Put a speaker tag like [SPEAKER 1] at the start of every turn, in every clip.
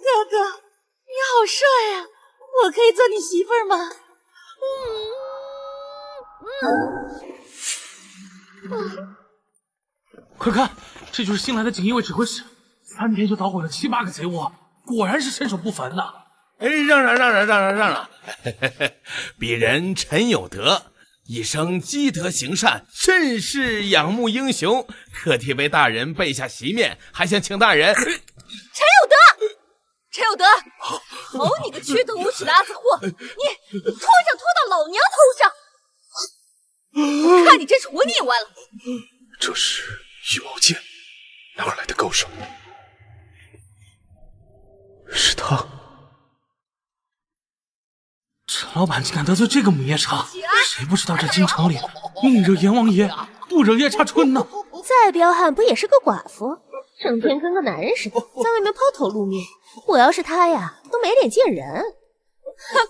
[SPEAKER 1] 哥哥，你好帅啊！我可以做你媳妇儿吗？
[SPEAKER 2] 快看，这就是新来的锦衣卫指挥使，3天就捣毁了7、8个贼窝，果然是身手不凡呐！
[SPEAKER 3] 哎，让让！鄙人陈有德，一生积德行善，甚是仰慕英雄，特地为大人备下席面，还想请大人。
[SPEAKER 1] 陈有德，好你个缺德无耻的阿紫货！你拖到老娘头上！我看你真是活腻歪了。
[SPEAKER 4] 这是羽毛剑，哪儿来的高手？是他。
[SPEAKER 2] 陈老板竟敢得罪这个母夜叉，谁不知道这京城里宁惹阎王爷，不惹夜叉春呢？
[SPEAKER 5] 再彪悍不也是个寡妇，整天跟个男人似的，在外面抛头露面。我要是他呀，都没脸见人。
[SPEAKER 1] 哼，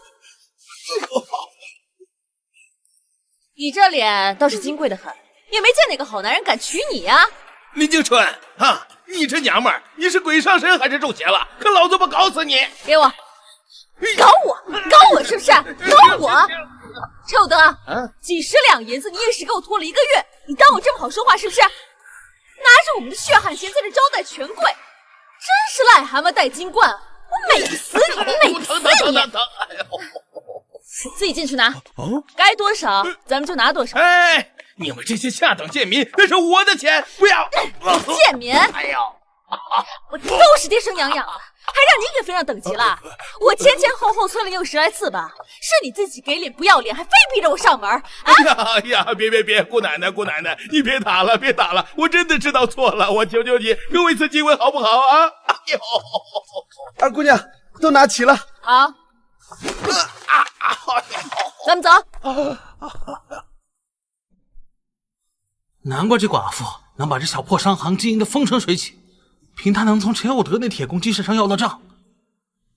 [SPEAKER 1] 你这脸倒是金贵的很，也没见哪个好男人敢娶你呀！
[SPEAKER 3] 林静春啊，你这娘们儿，你是鬼上身还是中邪了？可老子不搞死你！
[SPEAKER 1] 给我！搞我是不是？搞我！陈有德，几10两银子，你一时给我拖了1个月，你当我这么好说话是不是？拿着我们的血汗钱在这招待权贵，真是癞蛤蟆带金冠，我美死你，美死你！自己进去拿，该多少咱们就拿多少。
[SPEAKER 3] 哎，你们这些下等贱民，那是我的钱，不要！
[SPEAKER 1] 贱民！哎呦，我都是爹生养的，还让你给分上等级了？我前后催了你有10来次吧，是你自己给脸不要脸，还非逼着我上门。
[SPEAKER 3] 哎呀，别，姑奶奶，你别打了，我真的知道错了，我求求你，给我一次机会好不好啊？哎呦，
[SPEAKER 6] 二姑娘都拿齐了，
[SPEAKER 1] 好，咱们走。
[SPEAKER 2] 难怪这寡妇能把这小破商行经营的风生水起，凭她能从陈有德那铁公鸡身上要到账，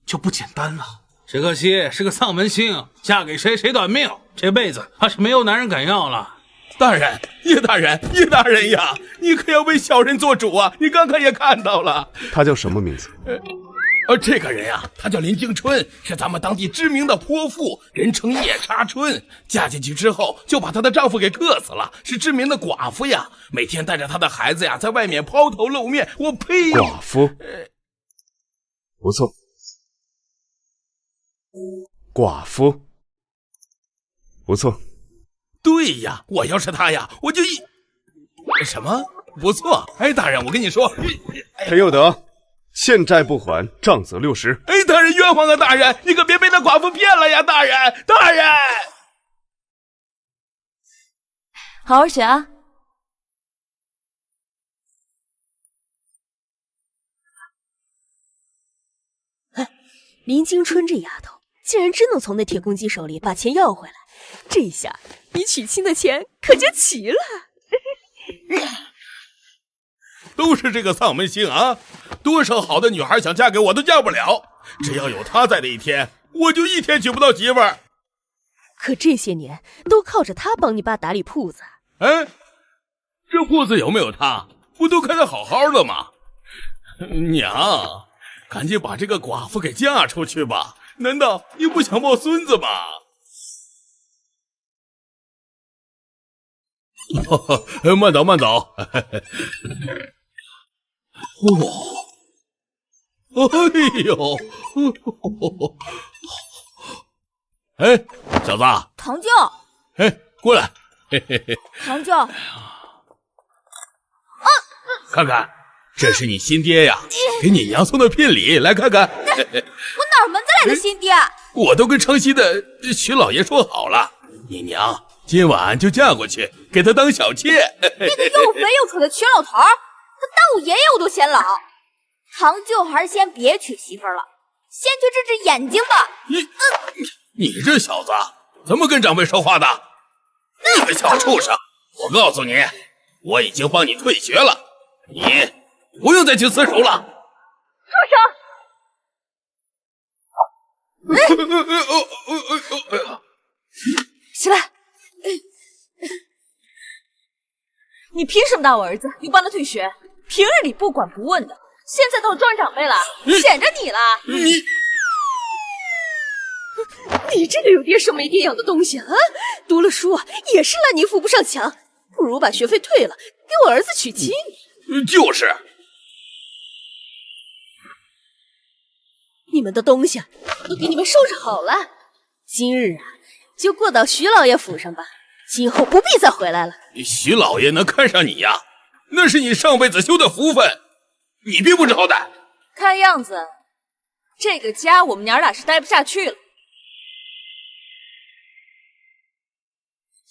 [SPEAKER 2] 就不简单了。只可惜是个丧门星，嫁给谁短命，这辈子怕是没有男人敢要了。
[SPEAKER 3] 大人，叶大人呀，你可要为小人做主啊！你刚刚也看到了，
[SPEAKER 4] 他叫什么名字？
[SPEAKER 3] 这个人呀，他叫林静春，是咱们当地知名的泼妇，人称夜叉春。嫁进去之后，就把她的丈夫给克死了，是知名的寡妇呀。每天带着她的孩子呀，在外面抛头露面。我呸！
[SPEAKER 4] 寡妇，不错。寡妇，不错。
[SPEAKER 3] 对呀，我要是他呀，我就什么不错？哎，大人，我跟你说，
[SPEAKER 4] 陈有德。欠债不还，杖责60。
[SPEAKER 3] 哎，大人冤枉啊！大人，你可别被那寡妇骗了呀！大人，
[SPEAKER 1] 好好学啊！
[SPEAKER 5] 林京春这丫头，竟然真能从那铁公鸡手里把钱要回来，这下你娶亲的钱可就齐了。
[SPEAKER 3] 都是这个丧门星啊！多少好的女孩想嫁给我都嫁不了，只要有他在的一天，我就1天娶不到媳妇儿。
[SPEAKER 5] 可这些年都靠着他帮你爸打理铺子。
[SPEAKER 3] 哎，这铺子有没有他，不都开得好好的吗？娘，赶紧把这个寡妇给嫁出去吧！难道你不想抱孙子吗？慢走。哎呦！哎，小子，
[SPEAKER 1] 堂舅，
[SPEAKER 3] 哎，过来，
[SPEAKER 1] 堂舅，
[SPEAKER 3] 看看，这是你新爹呀，给你娘送的聘礼，来看看。
[SPEAKER 1] 我哪门子来的新爹？
[SPEAKER 3] 我都跟城西的徐老爷说好了，你娘今晚就嫁过去，给他当小妾。
[SPEAKER 1] 那个又肥又丑的曲老头，他当我爷爷我都嫌老。堂舅还是先别娶媳妇了，
[SPEAKER 7] 先去治治眼睛吧。
[SPEAKER 3] 你这小子怎么跟长辈说话的？你个小畜生！我告诉你，我已经帮你退学了，你不用再去私塾了。
[SPEAKER 1] 住手！起来！你凭什么打我儿子，又帮他退学？平日里不管不问的，现在倒是装长辈了，显着你了。
[SPEAKER 5] 你这个有爹生没爹养的东西啊！读了书也是烂泥扶不上墙，不如把学费退了，给我儿子娶亲。
[SPEAKER 3] 就是。
[SPEAKER 5] 你们的东西都给你们收拾好了，今日就过到徐老爷府上吧，今后不必再回来了。
[SPEAKER 3] 徐老爷能看上你呀，那是你上辈子修的福分，你并不知好歹。
[SPEAKER 1] 看样子，这个家我们娘俩是待不下去了。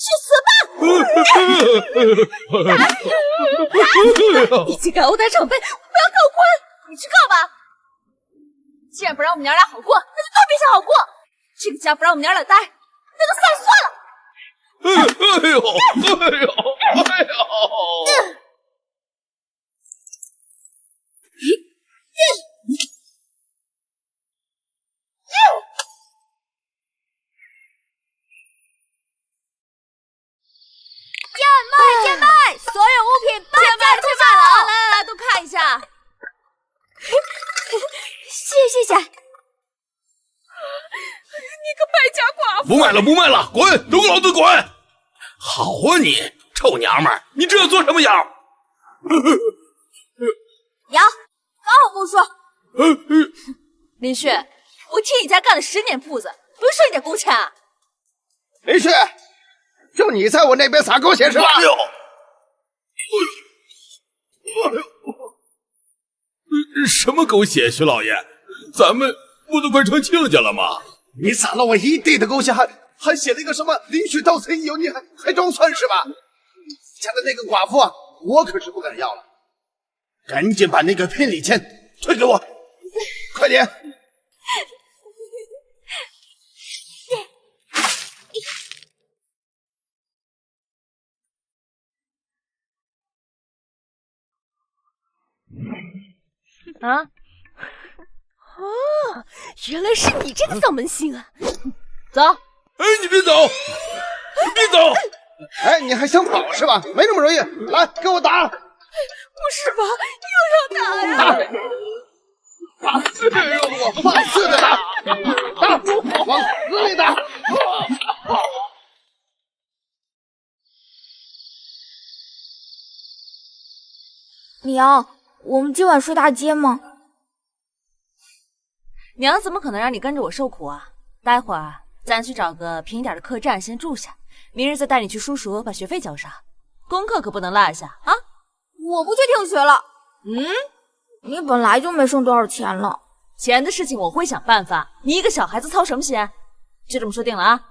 [SPEAKER 1] 去死吧！你竟敢殴打长辈，我要告官！你去告吧。既然不让我们娘俩好过，那就都别想好过。这个家不让我们娘俩待，那就散了算了。
[SPEAKER 3] 哎呦！
[SPEAKER 7] 贱卖！所有物品半价出售了！
[SPEAKER 1] 来，都看一下。
[SPEAKER 7] 谢谢。
[SPEAKER 5] 你个败家寡妇！
[SPEAKER 3] 不卖了，滚！都给老子滚！好啊你，臭娘们儿，你这要做什么妖？
[SPEAKER 7] 娘，刚好不说。
[SPEAKER 1] 林旭，我替你家干了10年铺子，不用收你点工钱啊？
[SPEAKER 6] 林旭，就你在我那边撒狗血是吧？
[SPEAKER 3] 哎呦！什么狗血，徐老爷，咱们不都快成亲家了吗？
[SPEAKER 6] 你撒了我一地的狗血，还写了一个什么林旭到此一游，你还装蒜是吧？你家的那个寡妇啊，我可是不敢要了。赶紧把那个聘礼钱退给我，快点！
[SPEAKER 5] 啊！哦，原来是你这个丧门星啊！
[SPEAKER 1] 走。
[SPEAKER 3] 哎，你别走！别走！
[SPEAKER 6] 哎，你还想跑是吧？没那么容易，来，给我打！
[SPEAKER 5] 不是吧？又要打呀！
[SPEAKER 6] 打！我放肆的打！打！往死里打！
[SPEAKER 7] 娘，我们今晚睡大街吗？
[SPEAKER 1] 娘怎么可能让你跟着我受苦啊？待会儿咱去找个平一点的客栈先住下，明日再带你去叔叔把学费交上，功课可不能落下啊！
[SPEAKER 7] 我不去听学了。你本来就没剩多少钱了，
[SPEAKER 1] 钱的事情我会想办法，你一个小孩子操什么心？就这么说定了啊！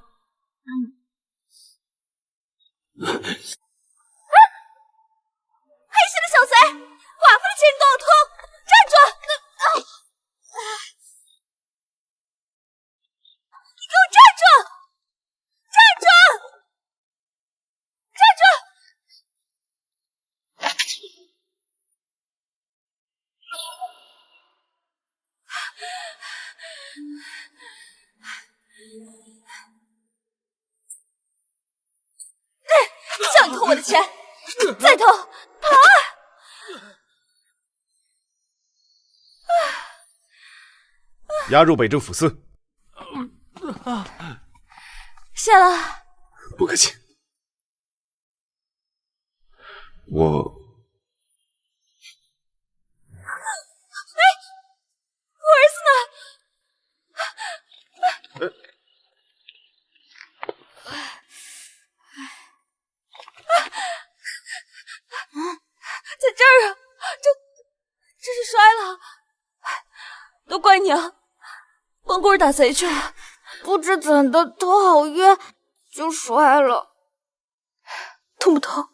[SPEAKER 1] 害死的小贼，寡妇的钱你都要偷，站住！你给我站住！站住！站住！叫你偷我的钱，再偷，跑啊！
[SPEAKER 4] 押入北政府司。
[SPEAKER 1] 谢了。
[SPEAKER 4] 不客气。我
[SPEAKER 1] 儿子呢？在这儿啊！这是摔了，都怪娘，光棍打贼去了，
[SPEAKER 7] 不知怎的头好晕，就摔了。
[SPEAKER 5] 痛不痛？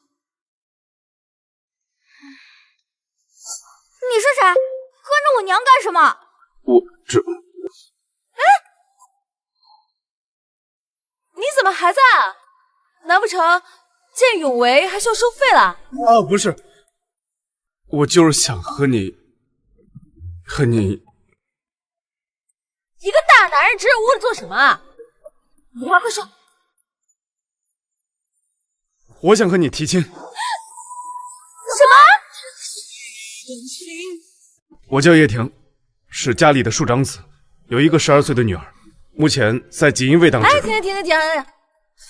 [SPEAKER 7] 你是谁？跟着我娘干什么？
[SPEAKER 4] 我这
[SPEAKER 1] 难不成见永维还需要收费了？
[SPEAKER 4] 啊，不是，我就是想和你，
[SPEAKER 1] 一个大男人支着屋里做什么啊？有话快说。
[SPEAKER 4] 我想和你提亲。
[SPEAKER 1] 什么？
[SPEAKER 4] 我叫叶婷，是家里的庶长子，有一个12岁的女儿，目前在锦衣卫当值。
[SPEAKER 1] 哎，停！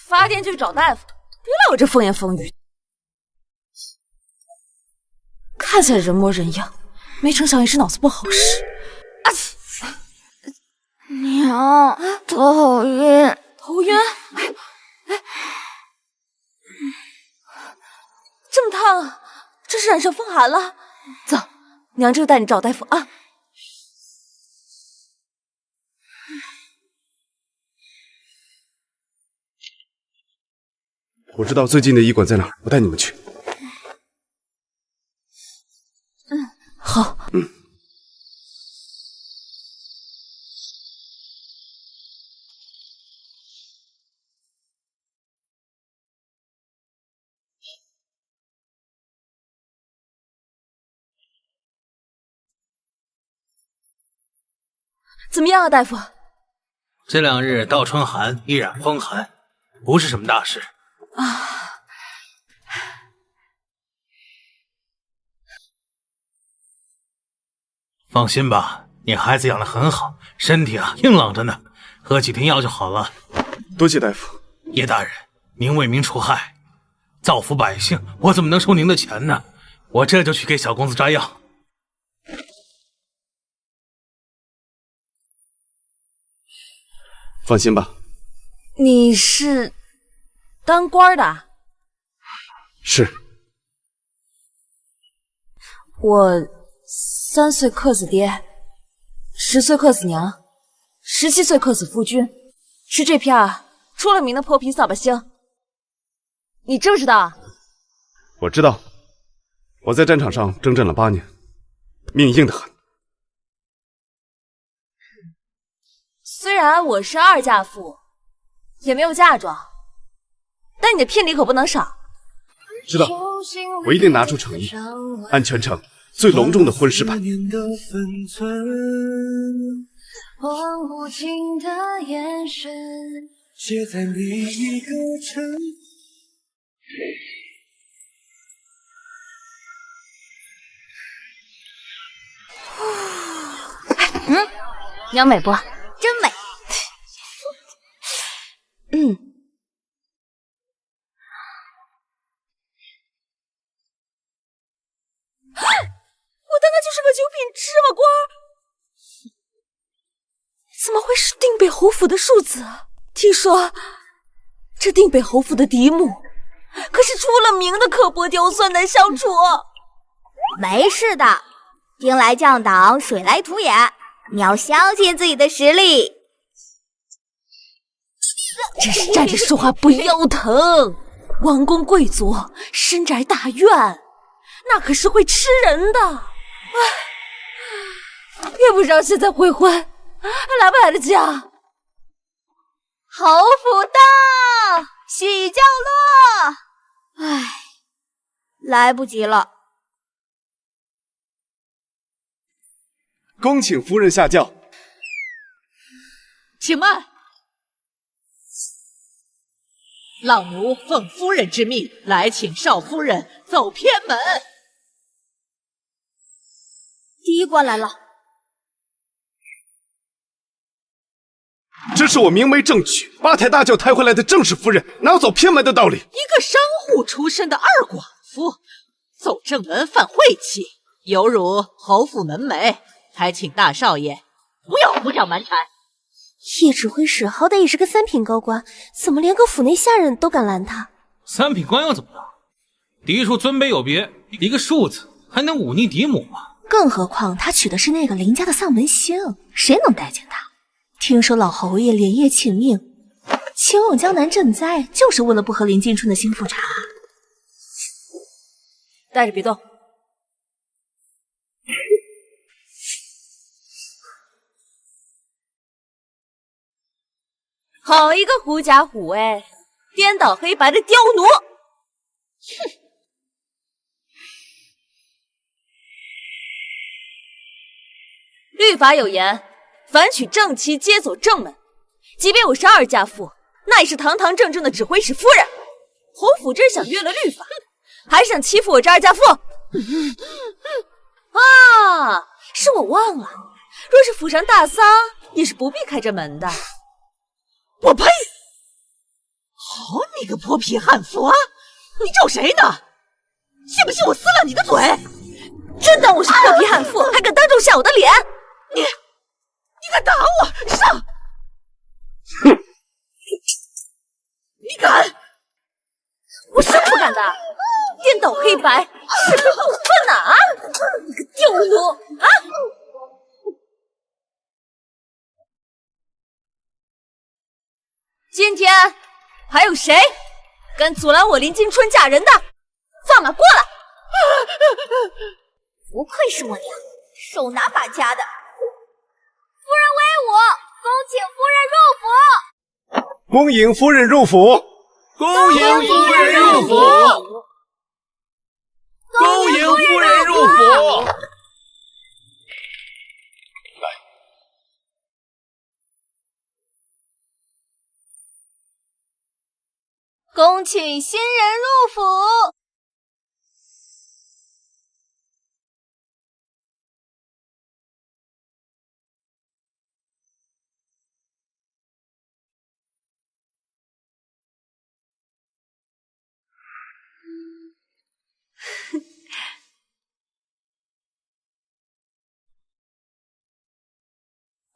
[SPEAKER 1] 发电就去找大夫，别来我这风言风语。看起来人模人样，没成想也是脑子不好使。
[SPEAKER 7] 娘，头好晕。
[SPEAKER 1] 头晕？这么烫啊，这是染上风寒了。走，娘这就带你找大夫啊。
[SPEAKER 4] 我知道最近的医馆在哪儿，我带你们去。
[SPEAKER 1] 好。怎么样啊，大夫？
[SPEAKER 2] 这2日倒春寒，一染风寒，不是什么大事
[SPEAKER 1] 啊。
[SPEAKER 2] 放心吧，你孩子养得很好，身体硬朗着呢，喝几天药就好了。
[SPEAKER 4] 多谢大夫。
[SPEAKER 2] 叶大人，您为民除害，造福百姓，我怎么能收您的钱呢？我这就去给小公子扎药。
[SPEAKER 4] 放心吧。
[SPEAKER 1] 你是当官的？
[SPEAKER 4] 是。
[SPEAKER 1] 我3岁克死爹，10岁克死娘，17岁克死夫君，是这片出了名的泼皮扫把星。你知不知道？
[SPEAKER 4] 我知道，我在战场上征战了8年，命硬得很。
[SPEAKER 1] 虽然我是2嫁妇，也没有嫁妆，但你的聘礼可不能少。
[SPEAKER 4] 知道，我一定拿出诚意，按全城最隆重的婚事办。
[SPEAKER 1] 娘美不？
[SPEAKER 7] 真美。
[SPEAKER 1] 我当他就是个9品芝麻官，怎么会是定北侯府的庶子啊？听说这定北侯府的嫡母可是出了名的刻薄刁钻难相处。
[SPEAKER 7] 没事的，兵来将挡，水来土掩，你要相信自己的实力。
[SPEAKER 1] 真是站着说话不腰疼。王公贵族，深宅大院，那可是会吃人的。唉，也不知道现在悔婚还来不来得及啊。
[SPEAKER 7] 侯府到，喜降落。唉，来不及了。
[SPEAKER 4] 恭请夫人下轿。
[SPEAKER 8] 请慢。老奴奉夫人之命来请少夫人走偏门。
[SPEAKER 7] 第一关来了。
[SPEAKER 4] 这是我明媒正娶，8抬大轿抬回来的正室夫人，哪有走偏门的道理？
[SPEAKER 8] 一个商户出身的2寡妇，走正门犯晦气，有辱侯府门楣，还请大少爷不要胡搅蛮缠。
[SPEAKER 5] 叶指挥使好歹也是个3品高官，怎么连个府内下人都敢拦他
[SPEAKER 2] ？3品官又怎么了？嫡庶尊卑有别，一个庶子还能忤逆嫡母吗？
[SPEAKER 5] 更何况他娶的是那个林家的丧门星，谁能待见他？听说老侯爷连夜请命，前往江南赈灾，就是为了不喝林敬春的心腹茶。
[SPEAKER 1] 带着别动。好一个狐假虎威！颠倒黑白的刁奴！哼！律法有言，凡娶正妻，皆走正门。即便我是二家妇，那也是堂堂正正的指挥使夫人。侯府这是想越了律法，还是想欺负我这二家妇？啊，是我忘了，若是府上大丧，也是不必开这门的。
[SPEAKER 8] 我呸！好你个泼皮悍妇啊！你咒谁呢？信不信我撕了你的嘴？
[SPEAKER 1] 真当我是泼皮悍妇，还敢当众下我的脸？
[SPEAKER 8] 你敢打我？上！
[SPEAKER 2] 哼！
[SPEAKER 8] 你敢？
[SPEAKER 1] 我是不敢的。颠倒黑白，是非不分呐！啊，你个刁奴啊！今天还有谁敢阻拦我林惊春嫁人的？放马过来！
[SPEAKER 7] 不愧是我娘，手拿把掐的。夫人威武，恭请夫人入府。
[SPEAKER 3] 恭迎夫人入府。恭迎夫人入府。
[SPEAKER 5] 恭请新人入府。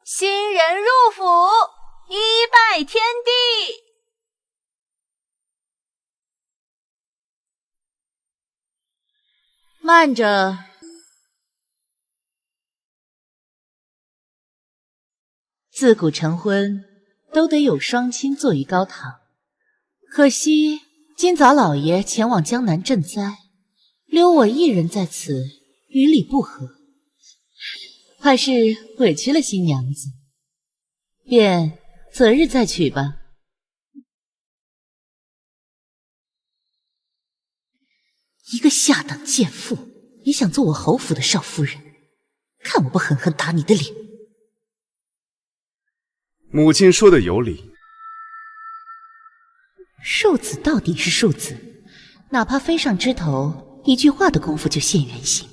[SPEAKER 5] 新人入府，一拜天地。
[SPEAKER 8] 慢着，自古成婚都得有双亲坐于高堂，可惜今早老爷前往江南赈灾，留我一人在此，与理不合，怕是委屈了新娘子，便择日再娶吧。一个下等贱妇也想做我侯府的少夫人，看我不狠狠打你的脸！
[SPEAKER 4] 母亲说的有理。
[SPEAKER 8] 庶子到底是庶子，哪怕飞上枝头，一句话的功夫就现原形。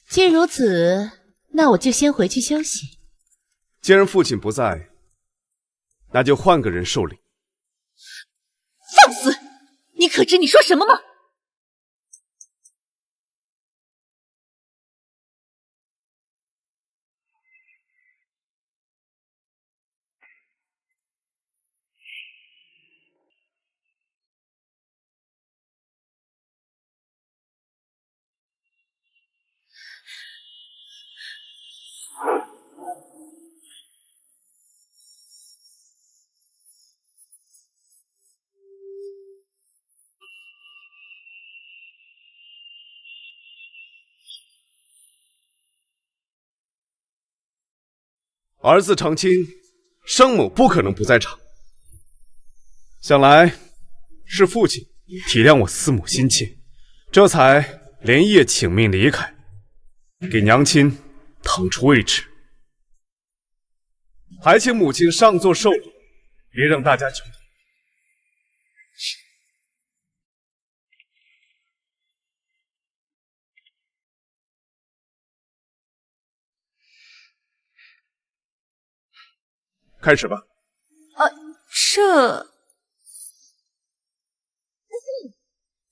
[SPEAKER 8] 既如此，那我就先回去休息。
[SPEAKER 4] 既然父亲不在，那就换个人受理。
[SPEAKER 8] 放肆！你可知你说什么吗？
[SPEAKER 4] 儿子成亲，生母不可能不在场。想来是父亲体谅我思母心切，这才连夜请命离开，给娘亲腾出位置。还请母亲上座受礼，别让大家久等。开始吧。
[SPEAKER 5] 这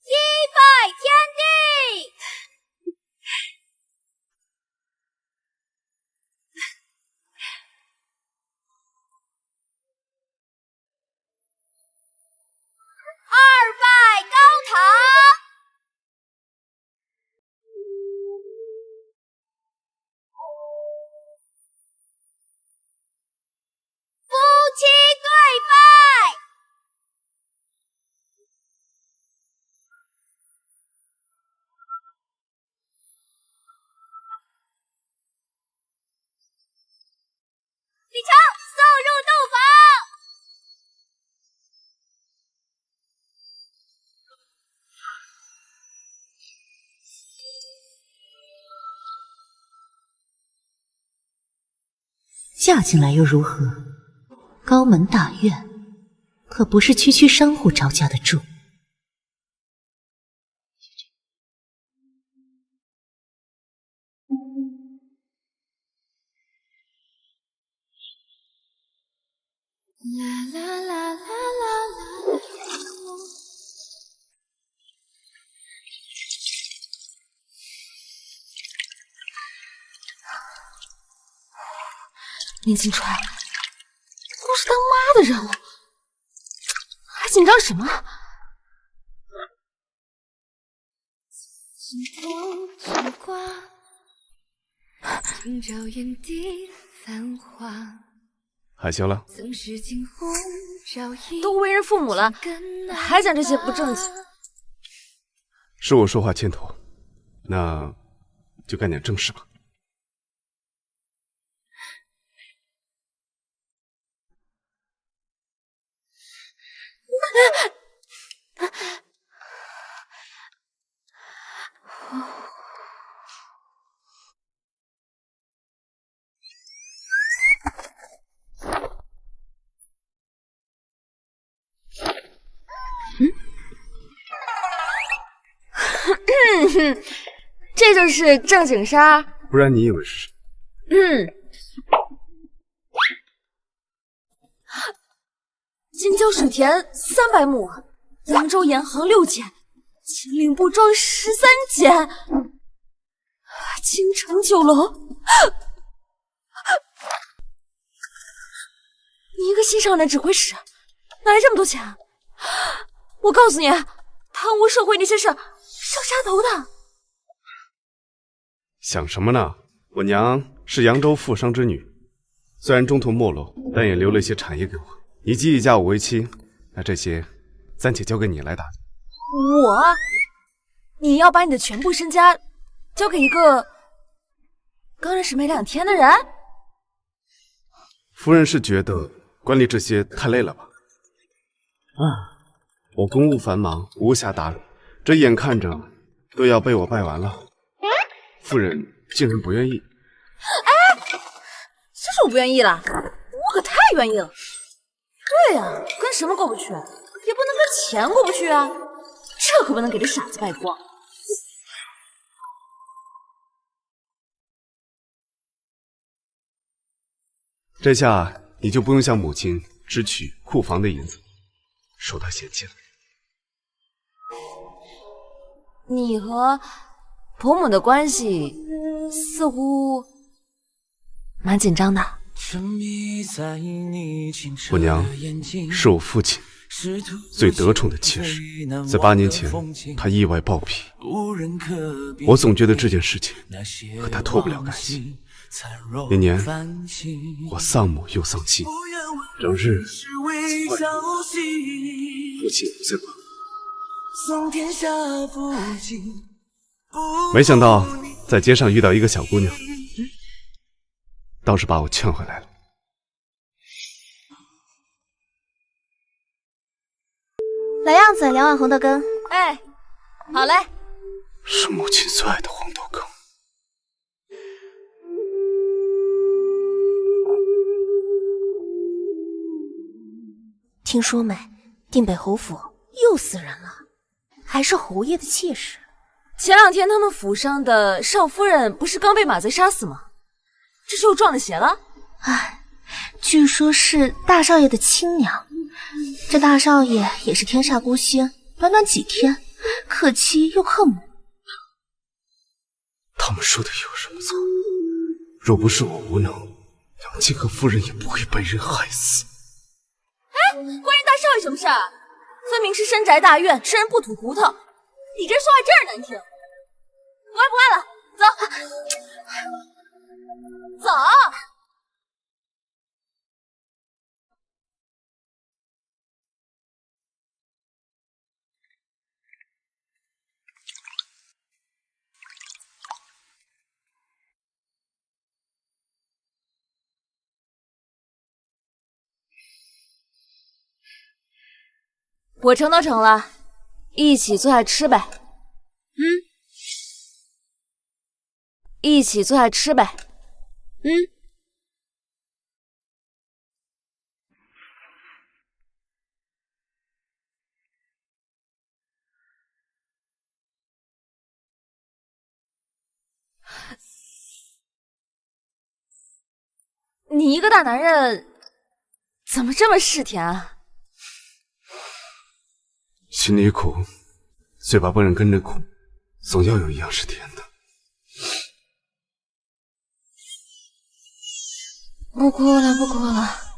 [SPEAKER 7] 一拜天地。二拜高堂。夫妻对拜。
[SPEAKER 8] 嫁进来又如何？高门大院可不是区区商户招架得住。
[SPEAKER 1] 啦啦啦啦啦啦！林青川，都是当妈的人了，还紧张什么？
[SPEAKER 4] 害羞了？
[SPEAKER 1] 都为人父母了，还讲这些不正经。
[SPEAKER 4] 是我说话欠妥，那就干点正事吧。
[SPEAKER 1] 这就是正经事儿？
[SPEAKER 4] 不然你以为是谁？
[SPEAKER 1] 金郊水田300亩，扬州盐行6间，金陵布庄13间，京城酒楼。你一个新上任指挥使，哪来这么多钱？我告诉你，贪污受贿那些事是要杀头的。
[SPEAKER 4] 想什么呢？我娘是扬州富商之女，虽然中途没落，但也留了一些产业给我。你既已嫁我为妻，那这些暂且交给你来打理。
[SPEAKER 1] 我？你要把你的全部身家交给一个刚认识没2天的人？
[SPEAKER 4] 夫人是觉得管理这些太累了吧？我公务繁忙，无暇打理，这眼看着都要被我败完了。夫人竟然不愿意。
[SPEAKER 1] 就是我不愿意了，我可太愿意了。对呀，跟什么过不去，也不能跟钱过不去啊！这可不能给这傻子败光。
[SPEAKER 4] 这下你就不用向母亲支取库房的银子，受她嫌弃了。
[SPEAKER 1] 你和婆母的关系似乎蛮紧张的。
[SPEAKER 4] 我娘是我父亲最得宠的妾室，在8年前她意外暴毙，我总觉得这件事情和她脱不了干系。那年我丧母又丧妻，整日父亲不在旁，没想到在街上遇到一个小姑娘，倒是把我劝回来了。
[SPEAKER 7] 老样子，2碗红豆羹。
[SPEAKER 1] 哎，好嘞。
[SPEAKER 4] 是母亲最爱的红豆羹。
[SPEAKER 5] 听说没？定北侯府又死人了，还是侯爷的妾室。
[SPEAKER 1] 前2天他们府上的少夫人不是刚被马贼杀死吗？这是又撞了邪了？
[SPEAKER 5] 唉，据说是大少爷的亲娘。这大少爷也是天煞孤星，短短几天，克妻又克母。
[SPEAKER 4] 他们说的有什么错？若不是我无能，杨静和夫人也不会被人害死。
[SPEAKER 1] 关人大少爷什么事儿？分明是深宅大院，吃人不吐骨头。你这说话真是难听。不爱了，走，走。我成都成了，一起做菜吃呗。一起做菜吃呗。你一个大男人，怎么这么嗜甜啊？
[SPEAKER 4] 心里苦，嘴巴不能跟着苦，总要有一样是甜的。
[SPEAKER 1] 不哭了，不哭了。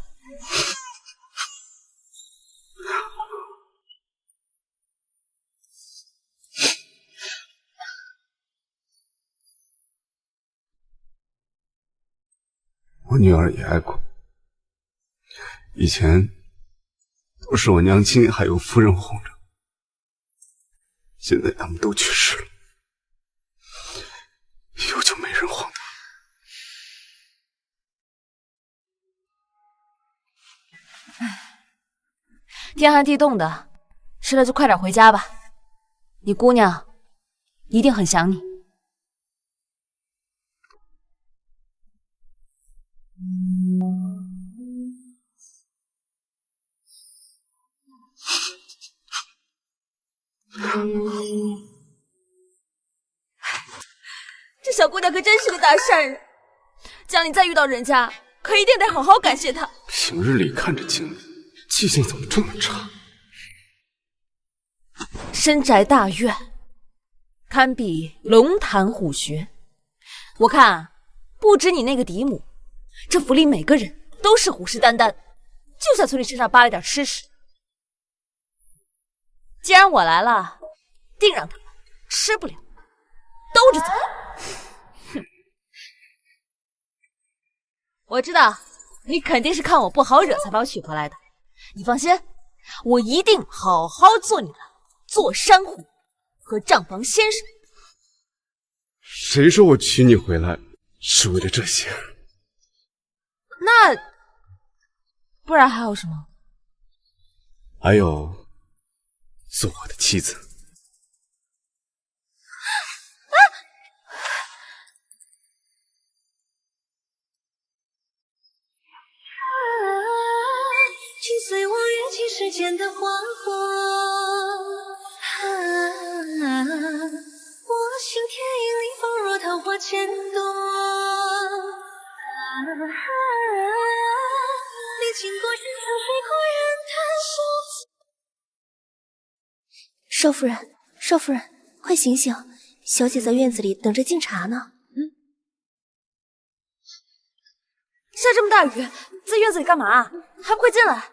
[SPEAKER 4] 我女儿也爱哭，以前都是我娘亲还有夫人哄着，现在他们都去世了，以后就没人哄她。
[SPEAKER 1] 天寒地冻的，吃了就快点回家吧。你姑娘一定很想你。这小姑娘可真是个大善人，将来再遇到人家，可一定得好好感谢她。
[SPEAKER 4] 平日里看着经理，记性怎么这么差？
[SPEAKER 1] 深宅大院，堪比龙潭虎穴。我看啊，不止你那个嫡母，这府里每个人都是虎视眈眈，就想从你身上扒了点吃食。既然我来了，定让他们吃不了，兜着走。哼！我知道你肯定是看我不好惹才把我娶回来的，你放心，我一定好好做你的坐山虎和账房先生。
[SPEAKER 4] 谁说我娶你回来是为了这些？
[SPEAKER 1] 那不然还有什么？
[SPEAKER 4] 还有做我的妻子。
[SPEAKER 9] 请随我跃起时间的花火，我心田影里仿若桃花千朵，历经过山川水阔人谈笑。
[SPEAKER 5] 少夫人，少夫人，快醒醒！小姐在院子里等着敬茶呢。
[SPEAKER 1] 下这么大雨，在院子里干嘛？还不快进来！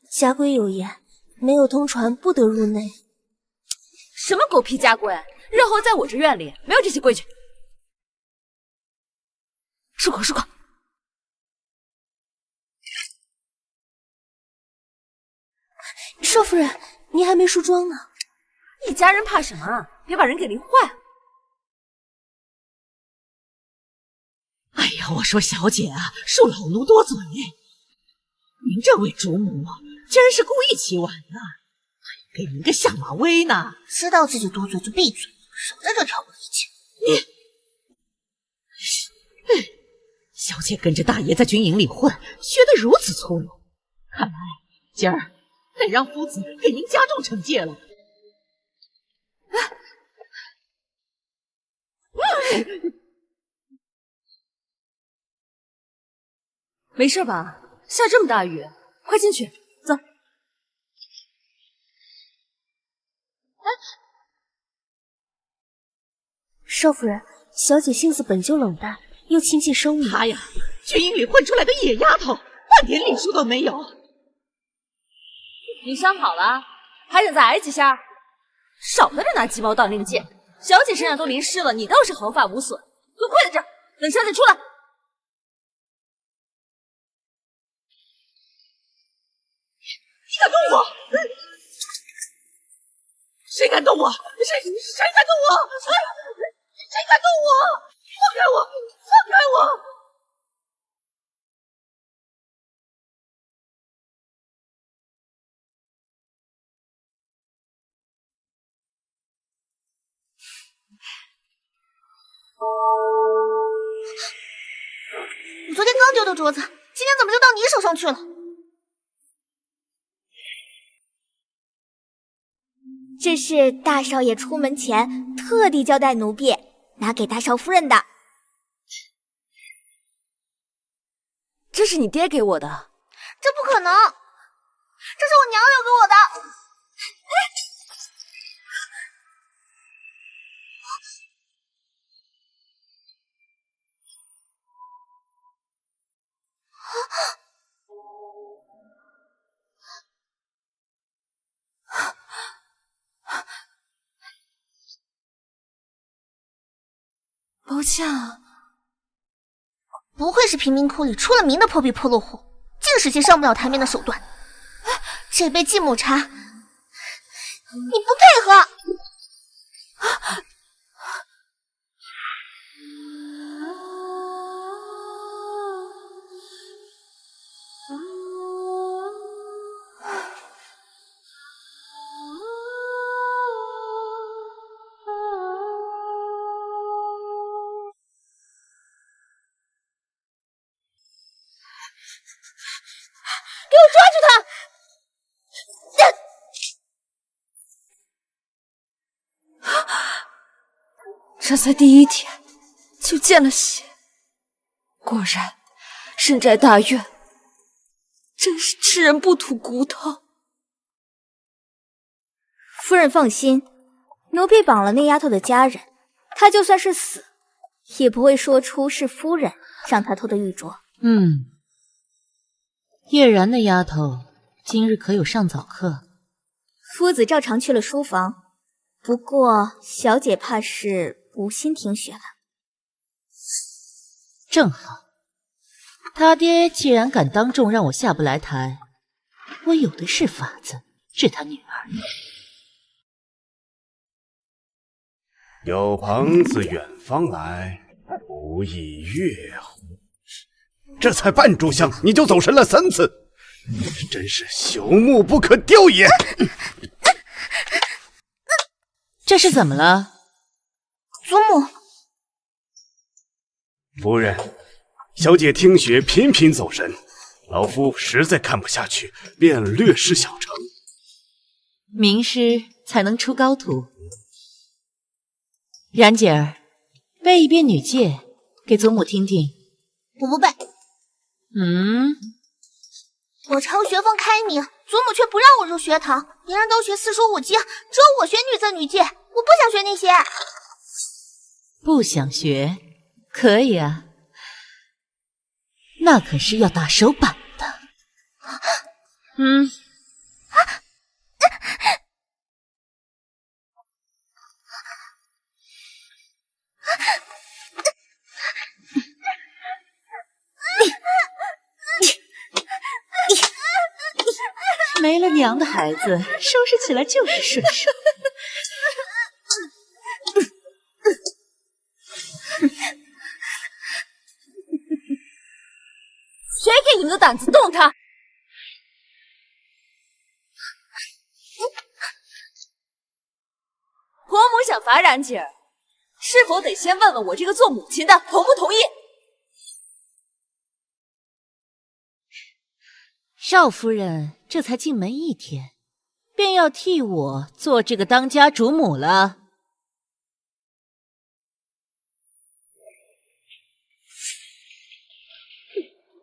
[SPEAKER 5] 家规有言，没有通传不得入内。
[SPEAKER 1] 什么狗屁家规？日后在我这院里没有这些规矩。漱口，漱口。
[SPEAKER 5] 少夫人，您还没梳妆呢。
[SPEAKER 1] 一家人怕什么啊？别把人给淋坏了。
[SPEAKER 8] 哎呀，我说小姐啊，恕老奴多嘴。您这位主母竟然是故意起晚的，还给您个下马威呢！
[SPEAKER 5] 知道自己多嘴就闭嘴，少在这挑拨离间。
[SPEAKER 8] 小姐跟着大爷在军营里混，学得如此粗鲁，看来今儿得让夫子给您加重惩戒了。
[SPEAKER 1] 没事吧？下这么大雨，快进去，走。
[SPEAKER 5] 少夫人，小姐性子本就冷淡，又亲近生母。
[SPEAKER 8] 她呀，军营里混出来的野丫头，半点礼数都没有。
[SPEAKER 1] 你伤好了，还想再挨几下？少在这拿鸡毛当令箭，小姐身上都淋湿了，你倒是毫发无损。给我跪在这儿，等小姐出来。
[SPEAKER 8] 你敢动我？谁敢动我？谁敢动我？谁敢动我？放开我！放开我！
[SPEAKER 5] 你昨天刚丢的镯子，今天怎么就到你手上去了？
[SPEAKER 7] 这是大少爷出门前特地交代奴婢拿给大少夫人的。
[SPEAKER 1] 这是你爹给我的。
[SPEAKER 7] 这不可能，这是我娘留给我的。
[SPEAKER 1] 抱歉啊，
[SPEAKER 7] 不愧是贫民窟里出了名的破壁破落户，尽使些上不了台面的手段。这杯继母茶，你不配喝。
[SPEAKER 1] 这才第1天就见了血，果然深宅大院真是吃人不吐骨头。
[SPEAKER 7] 夫人放心，奴婢绑了那丫头的家人，她就算是死，也不会说出是夫人让她偷的玉镯。
[SPEAKER 8] 叶然那丫头今日可有上早课？
[SPEAKER 7] 夫子照常去了书房，不过小姐怕是无心听学了。
[SPEAKER 8] 正好，他爹既然敢当众让我下不来台，我有的是法子治他女儿。
[SPEAKER 4] 有朋自远方来，不亦乐乎？这才半炷香，你就走神了3次，真是朽木不可雕也。
[SPEAKER 8] 这是怎么了？
[SPEAKER 7] 祖母，
[SPEAKER 4] 夫人，小姐听学频频走神，老夫实在看不下去，便略施小惩。
[SPEAKER 8] 名师才能出高徒。然姐儿，背一遍女戒给祖母听听。
[SPEAKER 7] 我不背。我常学风开明，祖母却不让我入学堂，别人都学四书五经，只有我学女则女戒，我不想学那些。
[SPEAKER 8] 不想学，可以啊，那可是要打手板的。没了娘的孩子，收拾起来就是顺手。
[SPEAKER 1] 谁给你们的胆子动他？婆母想罚然姐儿，是否得先问问我这个做母亲的同不同意？
[SPEAKER 8] 少夫人这才进门1天，便要替我做这个当家主母了。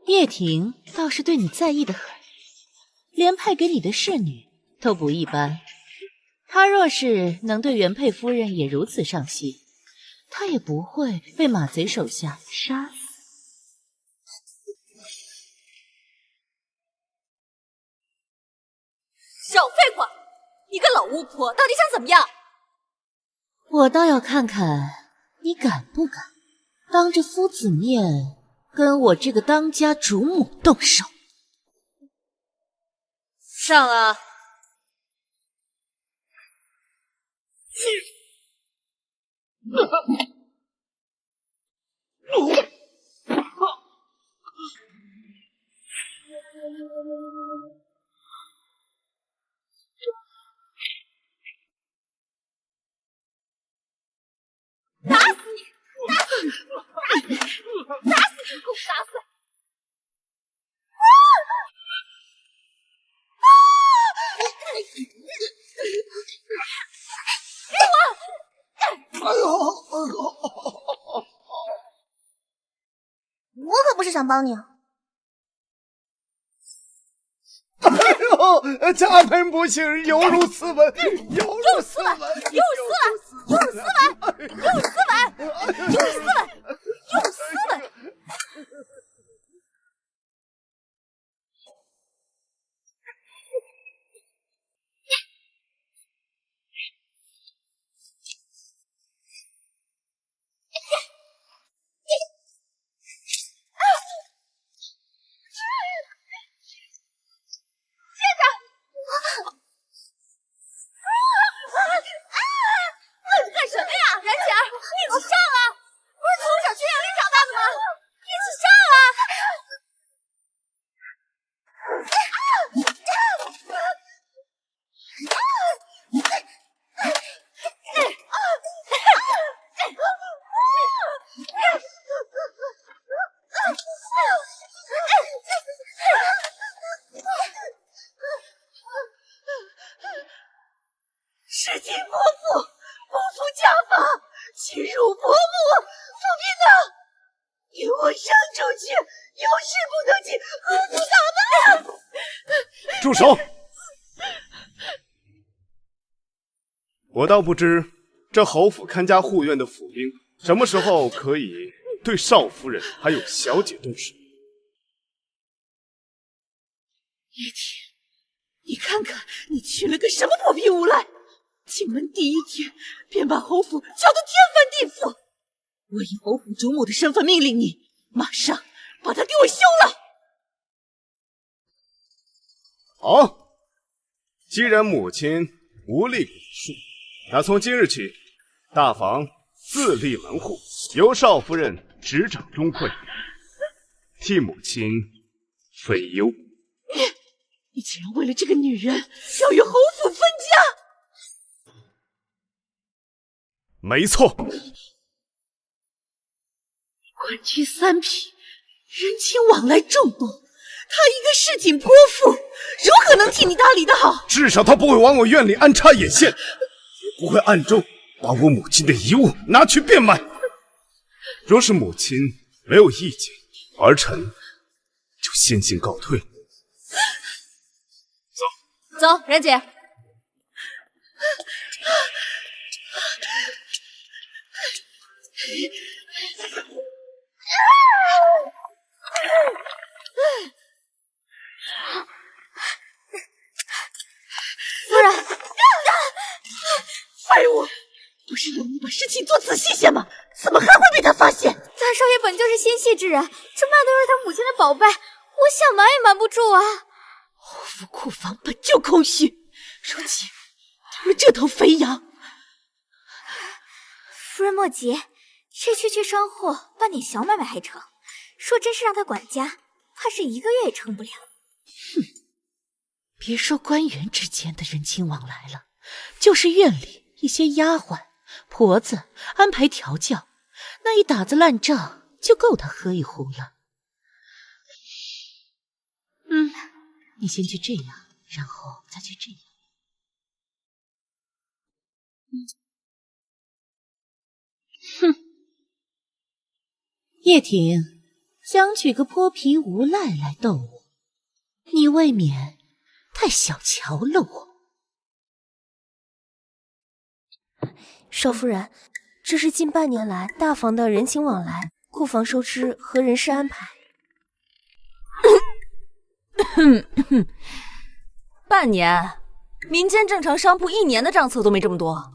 [SPEAKER 8] 叶婷倒是对你在意的很，连派给你的侍女都不一般。她若是能对原配夫人也如此上心，她也不会被马贼手下杀死。
[SPEAKER 1] 少废话！你个老巫婆，到底想怎么样？
[SPEAKER 8] 我倒要看看你敢不敢当着夫子面跟我这个当家主母动手。上啊！
[SPEAKER 1] 打死你！打死你！打死你！打死你！给我打死！
[SPEAKER 7] 我！我可不是想帮你。
[SPEAKER 6] 后，家门不幸，犹如斯文，犹如斯文，
[SPEAKER 1] 有斯文，有斯文，有斯文，有斯文，有斯文。干什么呀，然姐儿，一起上啊！不是从小圈养里长大的吗？一起上啊！
[SPEAKER 5] 弑亲伯父，不负家法，屈辱伯母，父亲呢？给我扔出去！有事不能进，何不早呢？
[SPEAKER 4] 住手！我倒不知这侯府看家护院的府兵什么时候可以对少夫人还有小姐动手。
[SPEAKER 5] 叶天，你看看你娶了个什么破皮无赖！进门第一天便把侯府搅得天翻地覆，我以侯府主母的身份命令你，马上把他给我休了。
[SPEAKER 4] 好，既然母亲无力理数，那从今日起，大房自立门户，由少夫人执掌中会，替母亲分忧。
[SPEAKER 5] 你竟然为了这个女人要与侯府分家！
[SPEAKER 4] 没错，
[SPEAKER 5] 官居三品，人情往来众多，他一个市井泼妇，如何能替你打理得好？
[SPEAKER 4] 至少他不会往我院里安插眼线，也不会暗中把我母亲的遗物拿去变卖。若是母亲没有意见，儿臣就先行告退。
[SPEAKER 1] 走，然姐。
[SPEAKER 7] 夫人，
[SPEAKER 5] 废物！不是让你把事情做仔细些吗？怎么还会被他发现？
[SPEAKER 7] 大少爷本就是心细之人，这脉都是他母亲的宝贝，我想瞒也瞒不住啊。
[SPEAKER 5] 侯府库房本就空虚，如今多了这头肥羊。
[SPEAKER 7] 夫人莫急，这区区商户办点小买卖还成，若真是让他管家，怕是1个月也撑不了。
[SPEAKER 5] 哼，别说官员之间的人情往来了，就是院里一些丫鬟、婆子安排调教，那一打子烂账就够他喝一壶了。你先去这样，然后再去这样。哼，叶挺想娶个泼皮无赖来逗我，你未免太小瞧了我。
[SPEAKER 10] 少夫人，这是近半年来大房的人情往来、库房收支和人事安排。
[SPEAKER 1] 半年，民间正常商铺1年的账册都没这么多。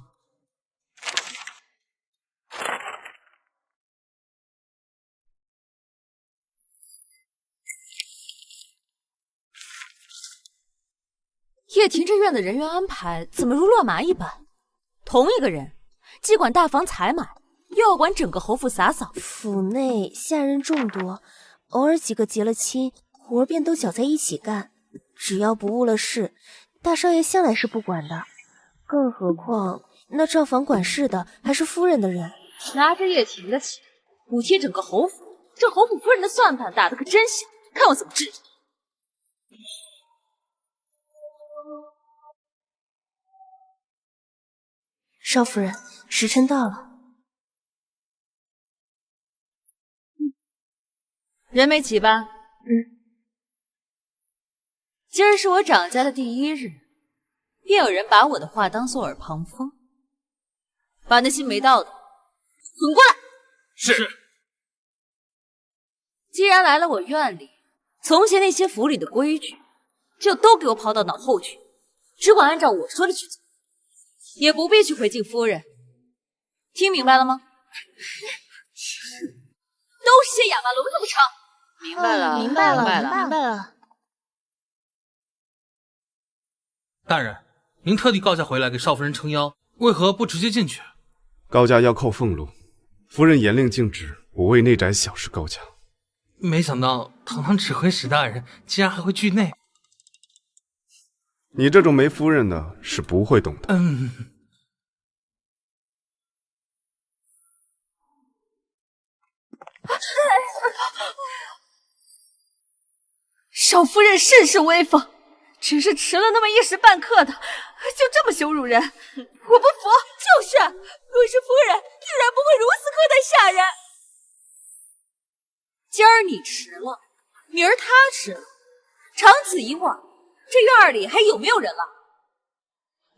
[SPEAKER 1] 叶庭这院的人员安排怎么如乱麻一般？同一个人，既管大房采买，又要管整个侯府洒扫。
[SPEAKER 10] 府内下人众多，偶尔几个结了亲，活便都搅在一起干。只要不误了事，大少爷向来是不管的。更何况那账房管事的还是夫人的人，
[SPEAKER 1] 拿着叶庭的钱补贴整个侯府，这侯府夫人的算盘打得可真响，看我怎么治你！
[SPEAKER 10] 少夫人，时辰到了。
[SPEAKER 1] 人没齐吧？今儿是我长家的第1日，便有人把我的话当作耳旁风，把那些没道的滚过来。
[SPEAKER 3] 是。
[SPEAKER 1] 既然来了我院里，从前那些府里的规矩，就都给我抛到脑后去，只管按照我说的去做，也不必去回敬夫人。听明白了吗？都是些哑巴聋子不成？
[SPEAKER 8] 明白了，
[SPEAKER 10] 明白了，
[SPEAKER 8] 明白了。
[SPEAKER 2] 大人，您特地告假回来给少夫人撑腰，为何不直接进去？
[SPEAKER 4] 高家要扣俸禄，夫人严令禁止我为内宅小事告假。
[SPEAKER 2] 没想到堂堂指挥使大人竟然还会惧内。
[SPEAKER 4] 你这种没夫人的是不会懂的。
[SPEAKER 1] 少夫人甚是威风，只是迟了那么一时半刻的，就这么羞辱人，我不服！就是，若是夫人，定然不会如此苛待下人。今儿你迟了，明儿他迟了，长此以往，这院里还有没有人了？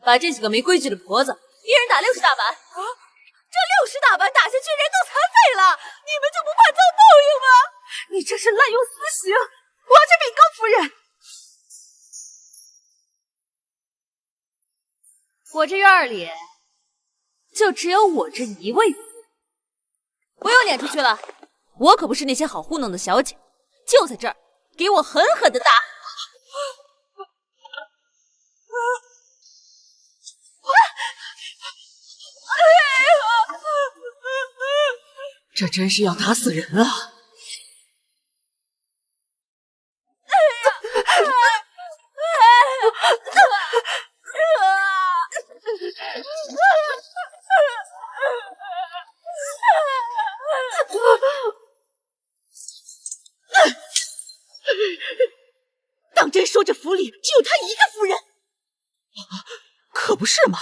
[SPEAKER 1] 把这几个没规矩的婆子，一人打60大板。啊，这60大板打下去，人都残废了，你们就不怕遭报应吗？你这是滥用私刑，我去禀告夫人。我这院里就只有我这一位夫人，不用撵出去了。我可不是那些好糊弄的小姐，就在这儿，给我狠狠的打！
[SPEAKER 5] 这真是要打死人啊！当真说这府里只有他一个夫人？可不是嘛！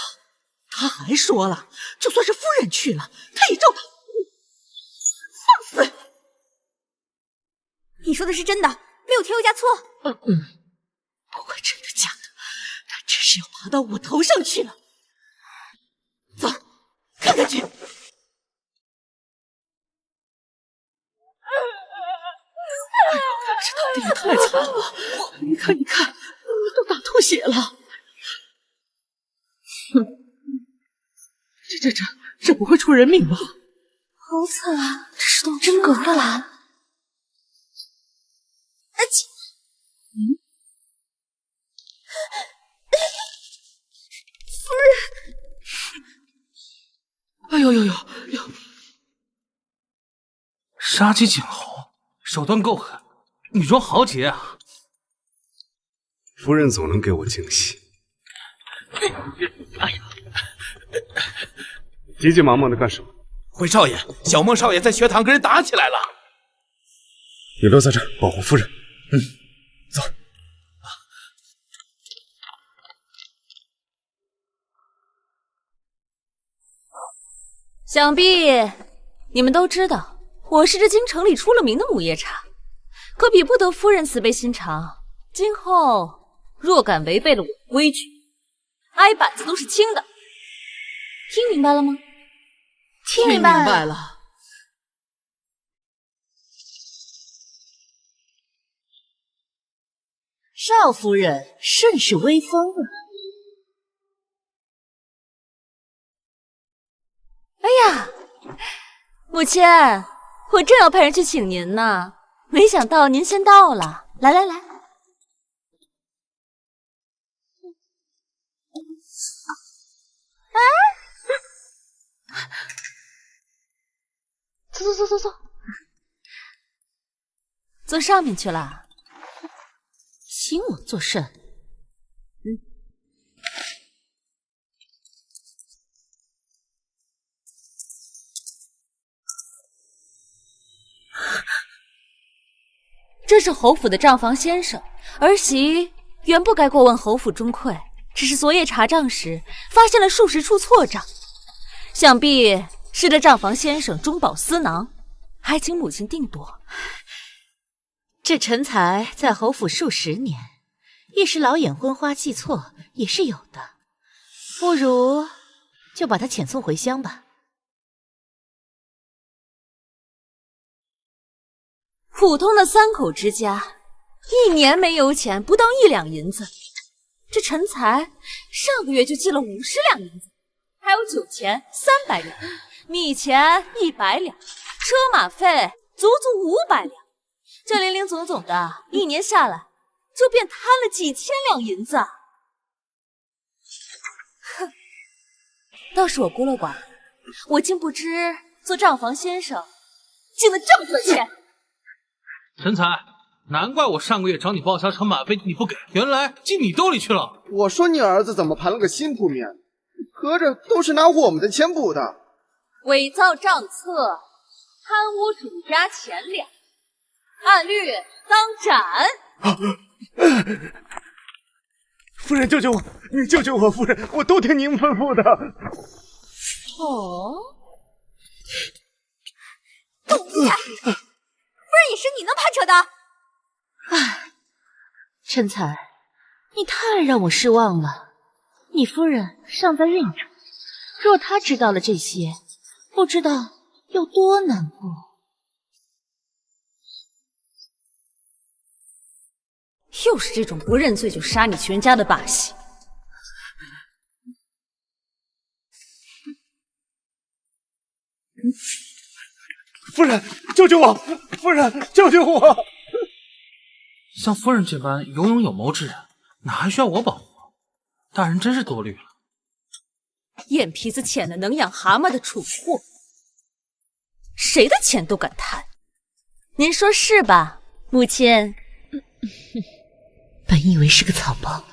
[SPEAKER 5] 他还说了，就算是夫人去了，他也照打。放肆！
[SPEAKER 1] 你说的是真的，没有添油加醋？
[SPEAKER 5] 不管真的假的，他真是要爬到我头上去了。走，看看去。这堂弟也太惨了，你看，都打吐血了。哼，这不会出人命吧？
[SPEAKER 7] 好惨啊！这是都真狗了啦！
[SPEAKER 5] 夫人！哎呦！
[SPEAKER 2] 杀鸡儆猴，手段够狠，女中豪杰啊！
[SPEAKER 4] 夫人总能给我惊喜。
[SPEAKER 3] 哎呀，
[SPEAKER 4] 急急忙忙的干什么？
[SPEAKER 3] 回少爷，小孟少爷在学堂跟人打起来了。
[SPEAKER 4] 你留在这儿保护夫人。走。
[SPEAKER 1] 想必你们都知道，我是这京城里出了名的母夜叉，可比不得夫人慈悲心肠。今后若敢违背了我的规矩，挨板子都是轻的。听明白了吗？
[SPEAKER 7] 听明白
[SPEAKER 5] 了。少夫人甚是威风啊！
[SPEAKER 1] 哎呀，母亲，我正要派人去请您呢，没想到您先到了。来，走，坐上面去了。
[SPEAKER 5] 请我做甚？
[SPEAKER 1] 这是侯府的账房先生，儿媳原不该过问侯府钟馗，只是昨夜查账时发现了数十处错账，想必是这账房先生中饱私囊，还请母亲定夺。
[SPEAKER 8] 这陈才在侯府数10年，一时老眼昏花记错也是有的，不如就把他遣送回乡吧。
[SPEAKER 1] 普通的3口之家，1年没油钱不到1两银子。这陈才上个月就寄了50两银子，还有酒钱300两，米钱100两，车马费足足500两。这零零总总的，1年下来就便贪了几千两银子。哼，倒是我孤陋寡闻，我竟不知做账房先生竟能这么赚钱。
[SPEAKER 2] 陈才，难怪我上个月找你报销车马费你不给，原来进你兜里去了。
[SPEAKER 6] 我说你儿子怎么盘了个新铺面，合着都是拿我们的钱补的。
[SPEAKER 1] 伪造账册，贪污主家钱粮，按律当斩。
[SPEAKER 4] 夫人救救我！你救救我，夫人，我都听您吩咐的。
[SPEAKER 1] 哦，狗屁！夫人也是你能攀扯的？
[SPEAKER 8] 唉，陈才，你太让我失望了。你夫人尚在孕中，若她知道了这些，不知道有多难过。
[SPEAKER 1] 又是这种不认罪就杀你全家的把戏。
[SPEAKER 4] 夫人，救救我！夫人，救救我！
[SPEAKER 2] 像夫人这般有勇有谋之人，哪还需要我保护？大人真是多虑了。
[SPEAKER 1] 眼皮子浅的能养蛤蟆的蠢货，谁的钱都敢贪，您说是吧，母亲？
[SPEAKER 8] 本以为是个草包，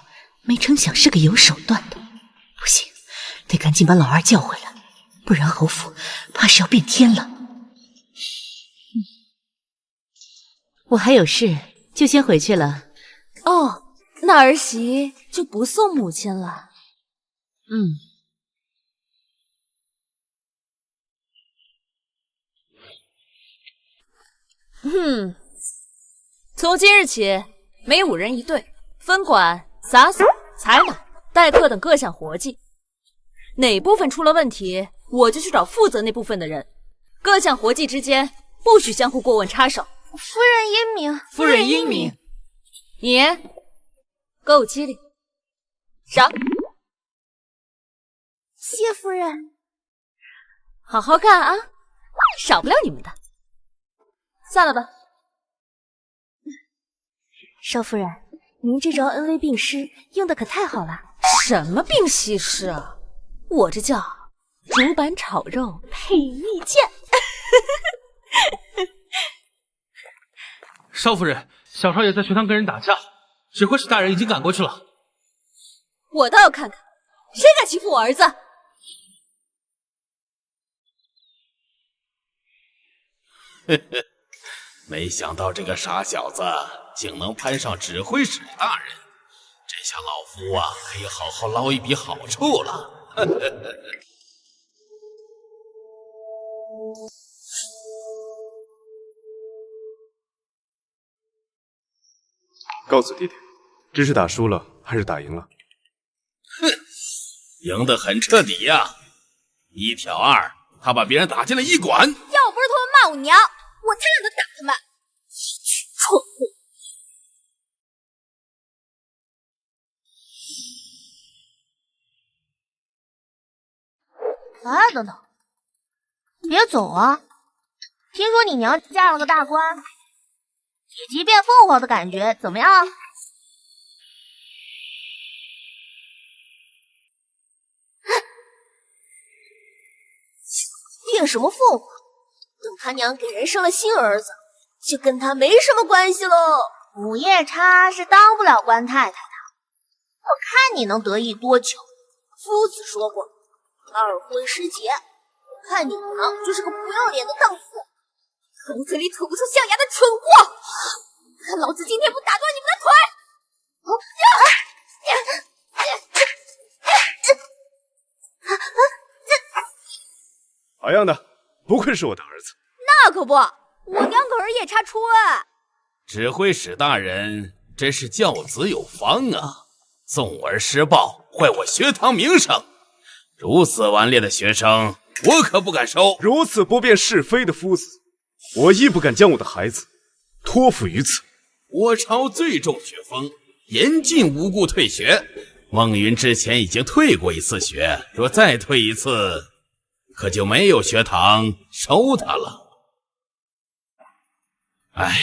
[SPEAKER 8] 没成想是个有手段的。不行，得赶紧把老二叫回来，不然侯府怕是要变天了。我还有事，就先回去了。
[SPEAKER 1] 哦，那儿媳就不送母亲了。从今日起，每5人1队，分管洒扫、采买、待客等各项活计。哪部分出了问题，我就去找负责那部分的人。各项活计之间不许相互过问插手。
[SPEAKER 7] 夫人英明，
[SPEAKER 1] 夫人英明。你够机灵，赏。
[SPEAKER 7] 谢夫人。
[SPEAKER 1] 好好干啊，少不了你们的。散了吧。
[SPEAKER 10] 少夫人，您这招恩威并施用的可太好了。
[SPEAKER 1] 什么并西施啊？我这叫竹板炒肉配蜜饯。
[SPEAKER 2] 少夫人，小少爷在学堂跟人打架，指挥使大人已经赶过去了。
[SPEAKER 1] 我倒要看看，谁敢欺负我儿子！
[SPEAKER 3] 没想到这个傻小子竟能攀上指挥使大人，这下老夫啊可以好好捞一笔好处了。
[SPEAKER 4] 告诉弟弟，这是打输了还是打赢了？
[SPEAKER 3] 哼，赢得很彻底呀！1挑2，他把别人打进了医馆。
[SPEAKER 7] 要不是他们骂我娘，我真懒得打他们。一群蠢货！哎，等等，别走啊！听说你娘嫁了个大官，姐姐变凤凰的感觉怎么样？变什么凤凰？等他娘给人生了新儿子，就跟他没什么关系喽。母夜叉是当不了官太太的，我看你能得意多久。夫子说过，二婚失节，我看你娘就是个不要脸的荡妇，口嘴里吐不出象牙的蠢货。看老子今天不打断你们的腿！
[SPEAKER 4] 好样的，不愧是我的儿子。
[SPEAKER 7] 那可不，我娘可是夜叉春。
[SPEAKER 3] 指挥使大人真是教子有方啊！纵而施暴，坏我学堂名声。如此顽劣的学生，我可不敢收。
[SPEAKER 4] 如此不辨是非的夫子，我亦不敢将我的孩子托付于此。
[SPEAKER 3] 我朝最重学风，严禁无故退学。孟云之前已经退过一次学，若再退一次，可就没有学堂收他了。哎，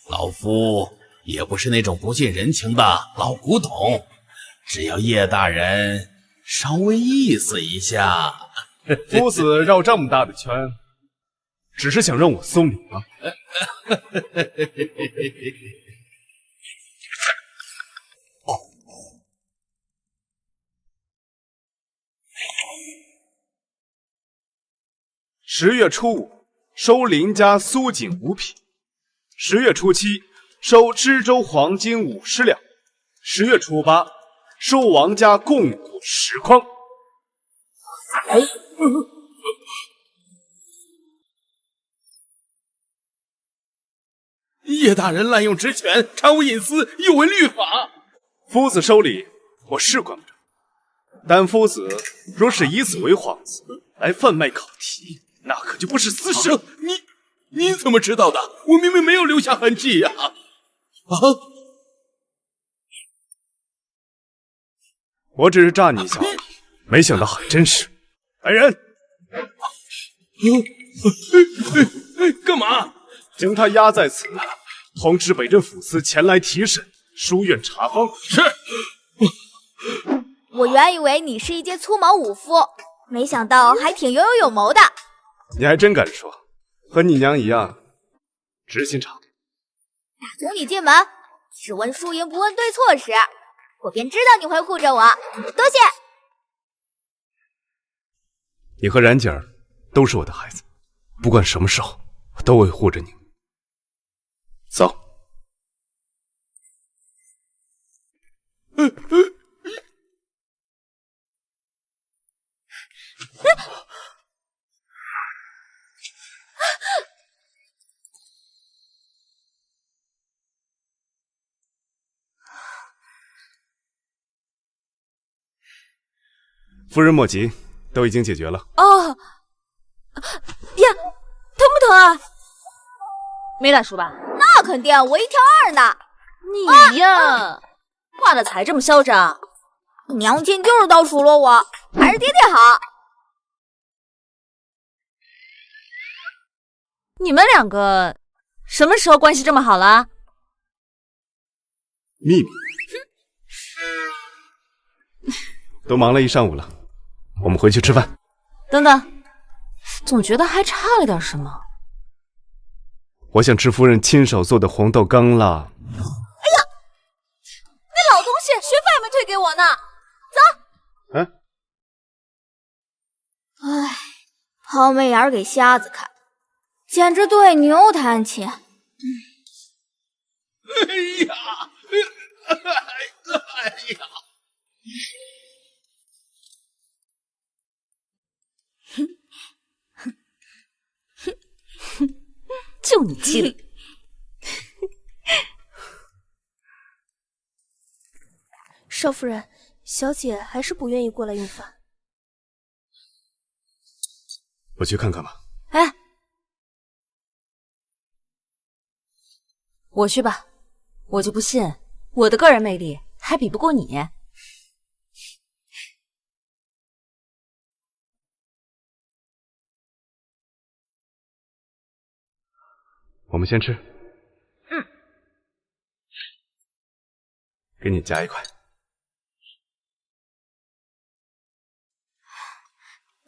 [SPEAKER 3] 老夫也不是那种不近人情的老古董，只要叶大人稍微意思一下。
[SPEAKER 4] 夫子绕这么大的圈，只是想让我松礼吗？10月初5，收邻家苏锦5匹；10月初7，收知州黄金50两；10月初8，收王家贡果10筐。
[SPEAKER 3] 叶大人滥用职权，查无隐私，有违律法。
[SPEAKER 4] 夫子收礼，我是管不着，但夫子若是以此为幌子来贩卖考题，那可就不是私事。
[SPEAKER 3] 你怎么知道的？我明明没有留下痕迹呀！
[SPEAKER 4] 我只是诈你一下而已，没想到很真实。来人，
[SPEAKER 3] 干嘛？
[SPEAKER 4] 将他押在此，通知北镇抚司前来提审，书院查封。
[SPEAKER 3] 是。
[SPEAKER 7] 我原以为你是一介粗毛武夫，没想到还挺有谋的。
[SPEAKER 4] 你还真敢说，和你娘一样，直心肠。
[SPEAKER 7] 打从你进门，只问输赢不问对错时，我便知道你会护着我。多谢。
[SPEAKER 4] 你和冉姐儿都是我的孩子，不管什么时候，我都会护着你。走。夫人莫急，都已经解决了。
[SPEAKER 1] 哦，呀，疼不疼啊？没打输吧？
[SPEAKER 7] 那肯定，我1挑2呢。
[SPEAKER 1] 你呀，挂的才这么嚣张。
[SPEAKER 7] 娘亲就是倒数落我，还是爹爹好。
[SPEAKER 1] 你们2个什么时候关系这么好了？
[SPEAKER 4] 秘密。都忙了一上午了，我们回去吃饭。
[SPEAKER 1] 等等，总觉得还差了点什么。
[SPEAKER 4] 我想吃夫人亲手做的黄豆干辣。
[SPEAKER 1] 哎呀，那老东西学费还没退给我呢。走。
[SPEAKER 7] 唉，抛媚眼给瞎子看，简直对牛弹琴。
[SPEAKER 3] 哎呀，哎呀！
[SPEAKER 1] 就你机灵。
[SPEAKER 10] 少夫人，小姐还是不愿意过来用饭。
[SPEAKER 4] 我去看看吧。
[SPEAKER 1] 哎，我去吧，我就不信我的个人魅力还比不过你。
[SPEAKER 4] 我们先吃。给你夹一块。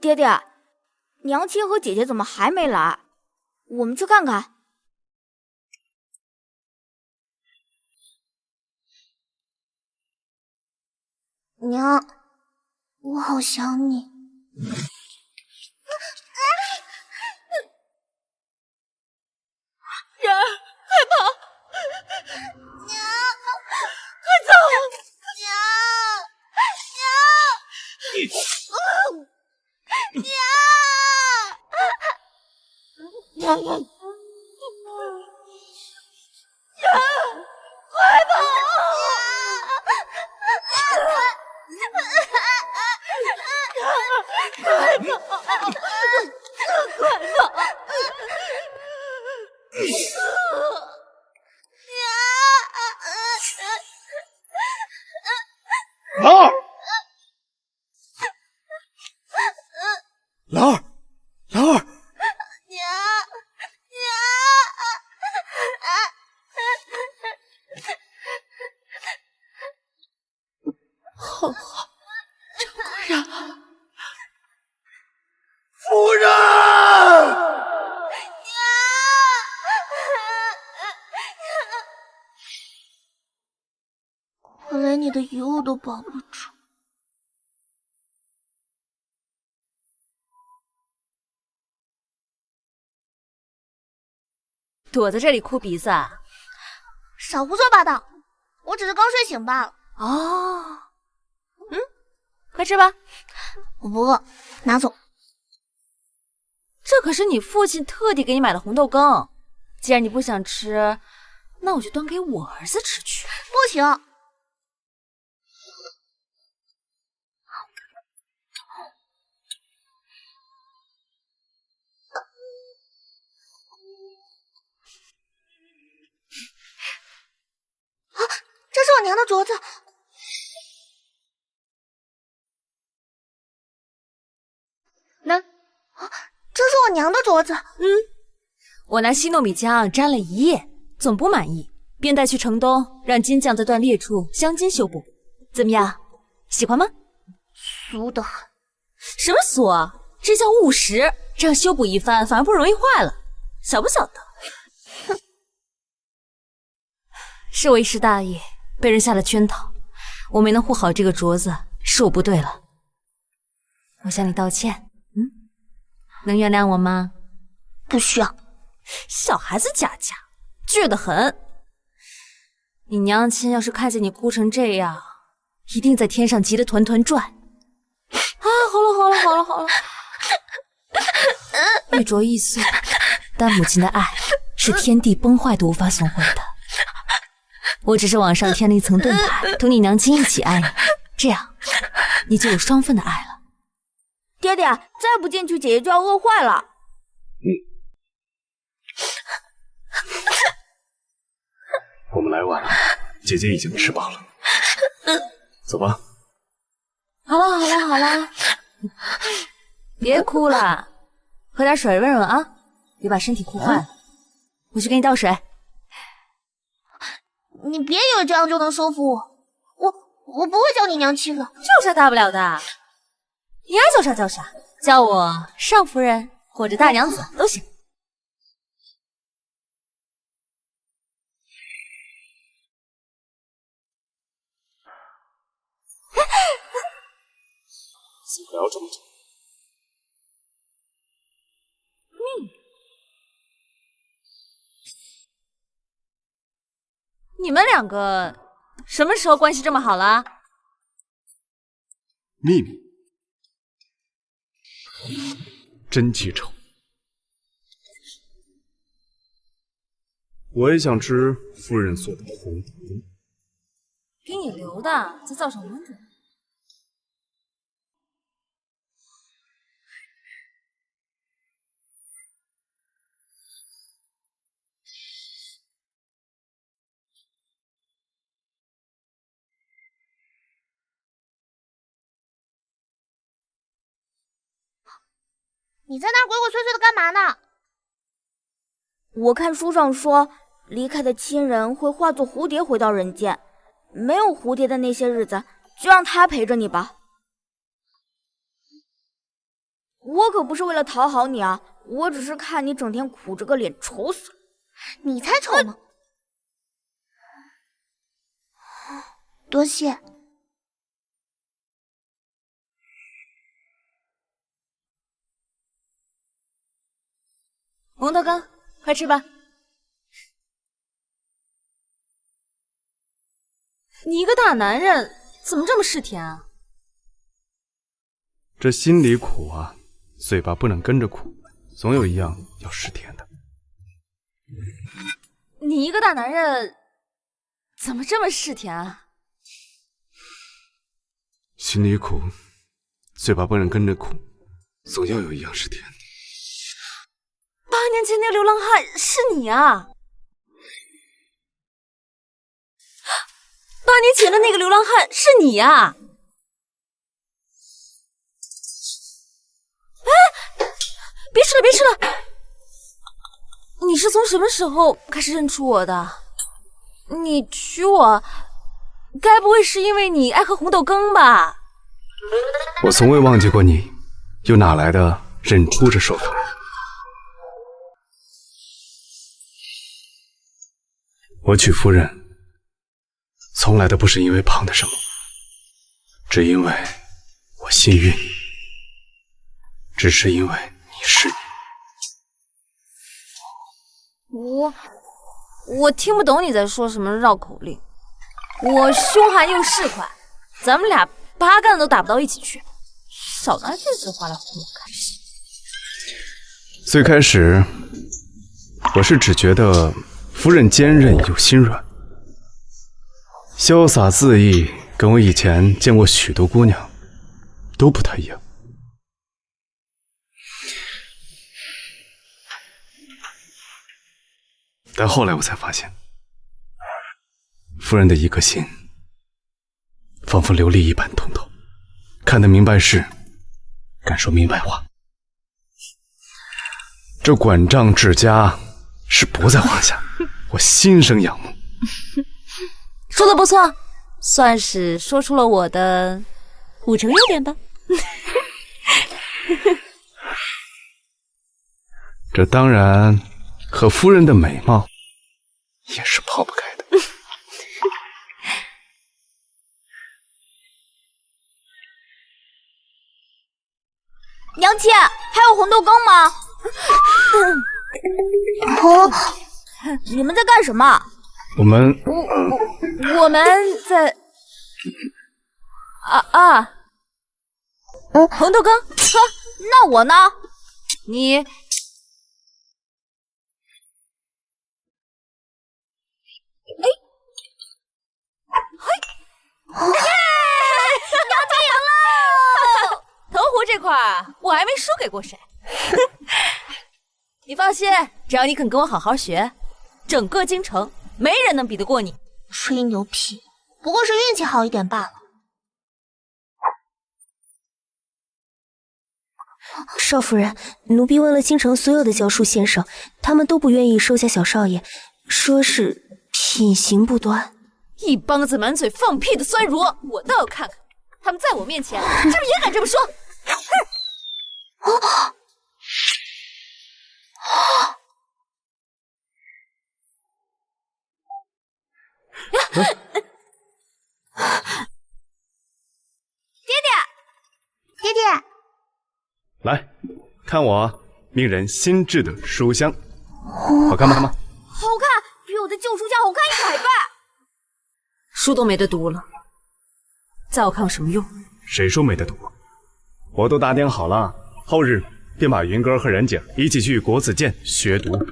[SPEAKER 7] 爹爹，娘亲和姐姐怎么还没来？我们去看看。
[SPEAKER 10] 娘，我好想你。
[SPEAKER 5] 人，快跑！
[SPEAKER 10] 娘，
[SPEAKER 5] 快走！
[SPEAKER 10] 娘，
[SPEAKER 5] 人，快跑！很好，这果然。
[SPEAKER 6] 夫人，
[SPEAKER 7] 我连你的遗物都保不住。
[SPEAKER 1] 躲在这里哭鼻子啊？
[SPEAKER 7] 少胡说八道，我只是刚睡醒罢了。
[SPEAKER 1] 哦，快吃吧。
[SPEAKER 7] 我不饿，拿走。
[SPEAKER 1] 这可是你父亲特地给你买的红豆羹，既然你不想吃，那我就端给我儿子吃去。
[SPEAKER 7] 不行。这是我娘的镯子。
[SPEAKER 1] 那，
[SPEAKER 7] 这是我娘的镯子。
[SPEAKER 1] 我拿西糯米浆沾了一夜，总不满意，便带去城东，让金匠在断裂处镶金修补。怎么样，喜欢吗？
[SPEAKER 7] 俗得很。
[SPEAKER 1] 什么俗啊？这叫务实，这样修补一番反而不容易坏了，晓不晓得？哼，是我一时大意，被人下了圈套，我没能护好这个镯子，是我不对了。我向你道歉，能原谅我吗？
[SPEAKER 7] 不需要。
[SPEAKER 1] 小孩子家家，倔得很。你娘亲要是看见你哭成这样，一定在天上急得团团转。啊，好了，玉镯易碎，但母亲的爱是天地崩坏都无法损毁的。我只是往上添了一层盾牌，同你娘亲一起爱你，这样你就有双份的爱了。
[SPEAKER 7] 爹爹，再不进去，姐姐就要饿坏了。
[SPEAKER 4] 我们来晚了，姐姐已经吃饱了。走吧。
[SPEAKER 1] 好了，别哭了，喝点水润润啊，别把身体哭坏了。我去给你倒水。
[SPEAKER 7] 你别以为这样就能收服我，我不会叫你娘亲的。
[SPEAKER 1] 有啥大不了的？你爱叫啥叫啥，叫我尚夫人或者大娘子都行。
[SPEAKER 4] 怎么聊这么久？
[SPEAKER 1] 你们两个什么时候关系这么好了？
[SPEAKER 4] 秘密，真记仇。我也想吃夫人做的红豆羹，
[SPEAKER 1] 给你留的，再造上温度。
[SPEAKER 7] 你在那儿鬼鬼祟祟的干嘛呢？我看书上说，离开的亲人会化作蝴蝶回到人间，没有蝴蝶的那些日子，就让它陪着你吧。我可不是为了讨好你啊，我只是看你整天苦着个脸，丑死了。你才丑呢！多谢。
[SPEAKER 1] 红豆羹，快吃吧。你一个大男人，怎么这么嗜甜啊？
[SPEAKER 4] 这心里苦啊，嘴巴不能跟着苦，总有一样要嗜甜的。
[SPEAKER 1] 你一个大男人，怎么这么嗜甜啊？
[SPEAKER 4] 心里苦，嘴巴不能跟着苦，总要有一样是甜的。
[SPEAKER 1] 8年前那个流浪汉是你啊！8年前的那个流浪汉是你啊！哎，别吃了，别吃了！你是从什么时候开始认出我的？你娶我该不会是因为你爱喝红豆羹吧？
[SPEAKER 4] 我从未忘记过你，又哪来的忍出这手头？我娶夫人，从来都不是因为胖的什么，只因为我幸运，只是因为你是你。
[SPEAKER 1] 我听不懂你在说什么绕口令。我凶悍又市侩，咱们俩八竿子都打不到一起去，少拿这句话来糊弄干什么？
[SPEAKER 4] 最开始，我是只觉得夫人坚韧又心软，潇洒恣意，跟我以前见过许多姑娘都不太一样。但后来我才发现，夫人的一颗心仿佛琉璃一般通透，看得明白事，敢说明白话。这管账治家是不在话下，我心生仰慕。
[SPEAKER 1] 说的不错，算是说出了我的5成优点吧。
[SPEAKER 4] 这当然和夫人的美貌也是抛不开的。
[SPEAKER 7] 娘亲，还有红豆羹吗？你们在干什么？
[SPEAKER 4] 我们
[SPEAKER 1] 在红豆羹喝。
[SPEAKER 7] 那我呢？
[SPEAKER 1] 你
[SPEAKER 7] 娘亲赢了！
[SPEAKER 1] 投壶这块我还没输给过谁。你放心，只要你肯跟我好好学，整个京城没人能比得过你。
[SPEAKER 7] 吹牛屁，不过是运气好一点罢了。
[SPEAKER 10] 少夫人，奴婢问了京城所有的教书先生，他们都不愿意收下小少爷，说是品行不端。
[SPEAKER 1] 一帮子满嘴放屁的酸儒，我倒要看看他们在我面前是不是也敢这么说。
[SPEAKER 7] 爹爹，
[SPEAKER 4] 来看我命人新制的书香，好看吗？
[SPEAKER 7] 好看，比我的旧书架好看100倍。
[SPEAKER 1] 书都没得读了，再好看有什么用？
[SPEAKER 4] 谁说没得读？我都打点好了，后日便把云哥和任姐一起去国子监学读。
[SPEAKER 1] 可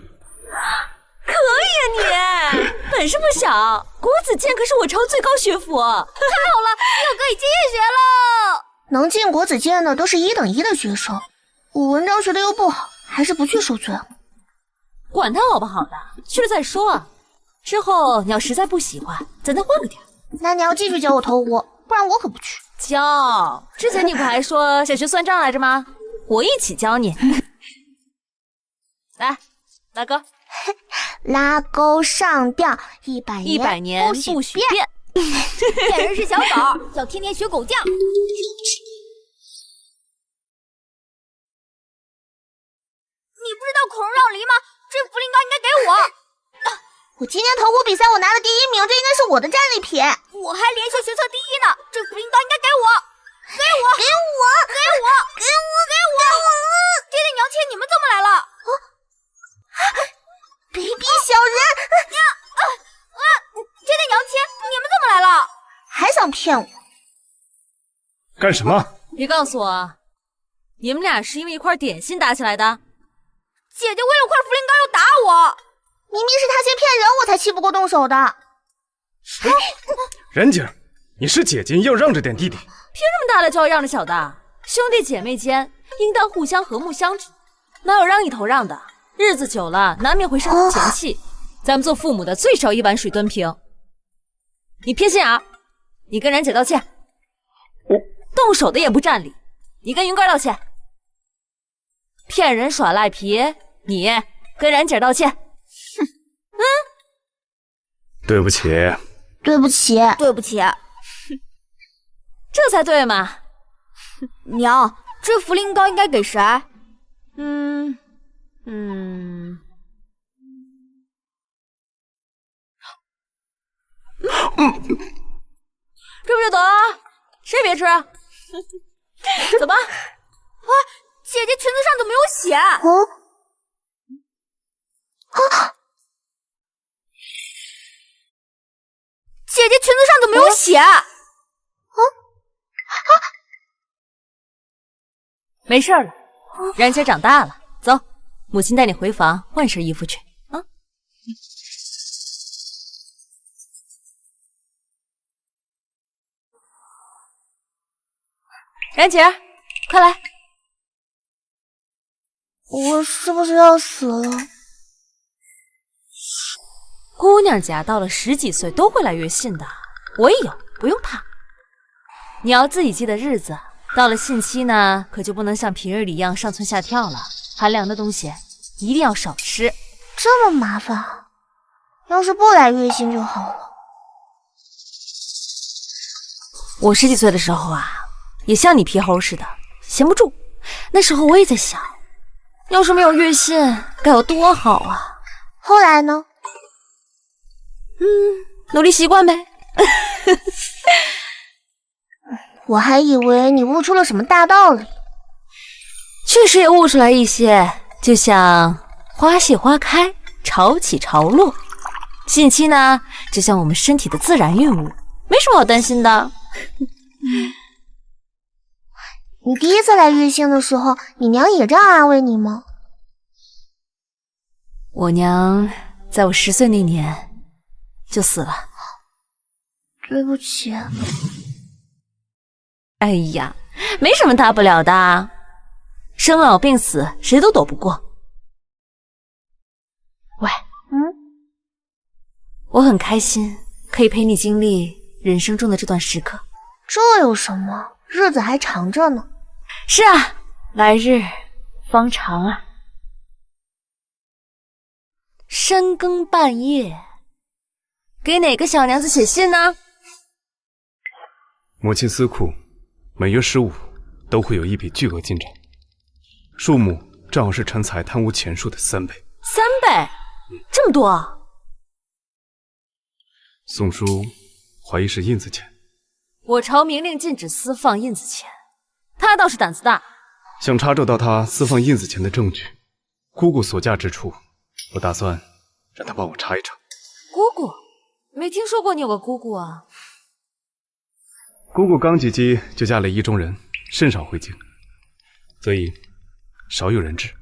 [SPEAKER 1] 以啊你，本事不小。国子监可是我朝最高学府。太好了，
[SPEAKER 7] 又可以继续学喽！能进国子监的都是1等1的学生，我文章学的又不好，还是不去受罪了。
[SPEAKER 1] 管他好不好的，去了再说啊。之后你要实在不喜欢，咱再换个地儿。
[SPEAKER 7] 那你要继续教我投壶，不然我可不去。
[SPEAKER 1] 教？之前你不还说想学算账来着吗？我一起教你。来，大哥。
[SPEAKER 7] 拉钩上吊100年
[SPEAKER 1] 不许变。
[SPEAKER 7] 骗人是小狗，要天天学狗叫。你不知道孔融让梨吗？这茯苓糕应该给我。我今天投壶比赛我拿了第1名，这应该是我的战利品。我还连续学测第1呢，这茯苓糕应该给我。给我！爹爹娘亲，你们怎么来了？卑鄙小人！爹爹娘亲，你们怎么来了？还想骗我？
[SPEAKER 4] 干什么？
[SPEAKER 1] 别告诉我，你们俩是因为一块点心打起来的？
[SPEAKER 7] 姐姐为了块茯苓糕要打我，明明是她先骗人，我才气不过动手的。
[SPEAKER 4] 任姐，你是姐姐，要让着点弟弟。
[SPEAKER 1] 凭什么大的就要让着小的？兄弟姐妹间应当互相和睦相处，哪有让一头让的？日子久了，难免会生出嫌弃。咱们做父母的最少1碗水端平。你偏心眼，你跟冉姐道歉。动手的也不占理，你跟云哥道歉。骗人耍赖皮，你跟冉姐道歉。
[SPEAKER 4] 对不起，
[SPEAKER 10] 对不起，
[SPEAKER 7] 对不起。
[SPEAKER 1] 这才对嘛！
[SPEAKER 7] 娘，这茯苓膏应该给谁？
[SPEAKER 1] 这不就得了？谁别吃？怎么？
[SPEAKER 7] 啊，姐姐裙子上怎么有血？姐姐裙子上怎么有血？
[SPEAKER 1] 没事了，然姐长大了，走，母亲带你回房换身衣服去啊。然姐，快来！
[SPEAKER 10] 我是不是要死了？
[SPEAKER 1] 姑娘家到了10几岁都会来月信的，我也有，不用怕。你要自己记得日子，到了汛期呢，可就不能像平日里一样上蹿下跳了。寒凉的东西一定要少吃。
[SPEAKER 10] 这么麻烦，要是不来月信就好了。
[SPEAKER 1] 我10几岁的时候啊，也像你皮猴似的，闲不住。那时候我也在想，要是没有月信，该有多好啊！
[SPEAKER 10] 后来呢？
[SPEAKER 1] 努力习惯呗。
[SPEAKER 10] 我还以为你悟出了什么大道理。
[SPEAKER 1] 确实也悟出来一些，就像花谢花开，潮起潮落。汛期呢，就像我们身体的自然孕物，没什么好担心的。
[SPEAKER 10] 你第一次来月星的时候，你娘也这样安慰你吗？
[SPEAKER 1] 我娘在我10岁那年就死了。
[SPEAKER 10] 对不起。
[SPEAKER 1] 哎呀，没什么大不了的，生老病死谁都躲不过。喂，我很开心可以陪你经历人生中的这段时刻。
[SPEAKER 10] 这有什么？日子还长着呢。
[SPEAKER 1] 是啊，来日方长啊。深更半夜，给哪个小娘子写信呢？
[SPEAKER 4] 母亲司库每月15都会有一笔巨额进账，数目正好是陈才贪污钱数的3倍。
[SPEAKER 1] 3倍？这么多？
[SPEAKER 4] 宋叔怀疑是印子钱。
[SPEAKER 1] 我朝明令禁止私放印子钱，他倒是胆子大。
[SPEAKER 4] 想查找到他私放印子钱的证据，姑姑所驾之处，我打算让他帮我查一查。
[SPEAKER 1] 姑姑？没听说过你有个姑姑啊。
[SPEAKER 4] 姑姑刚及笄就嫁了意中人，甚少回京，所以少有人知。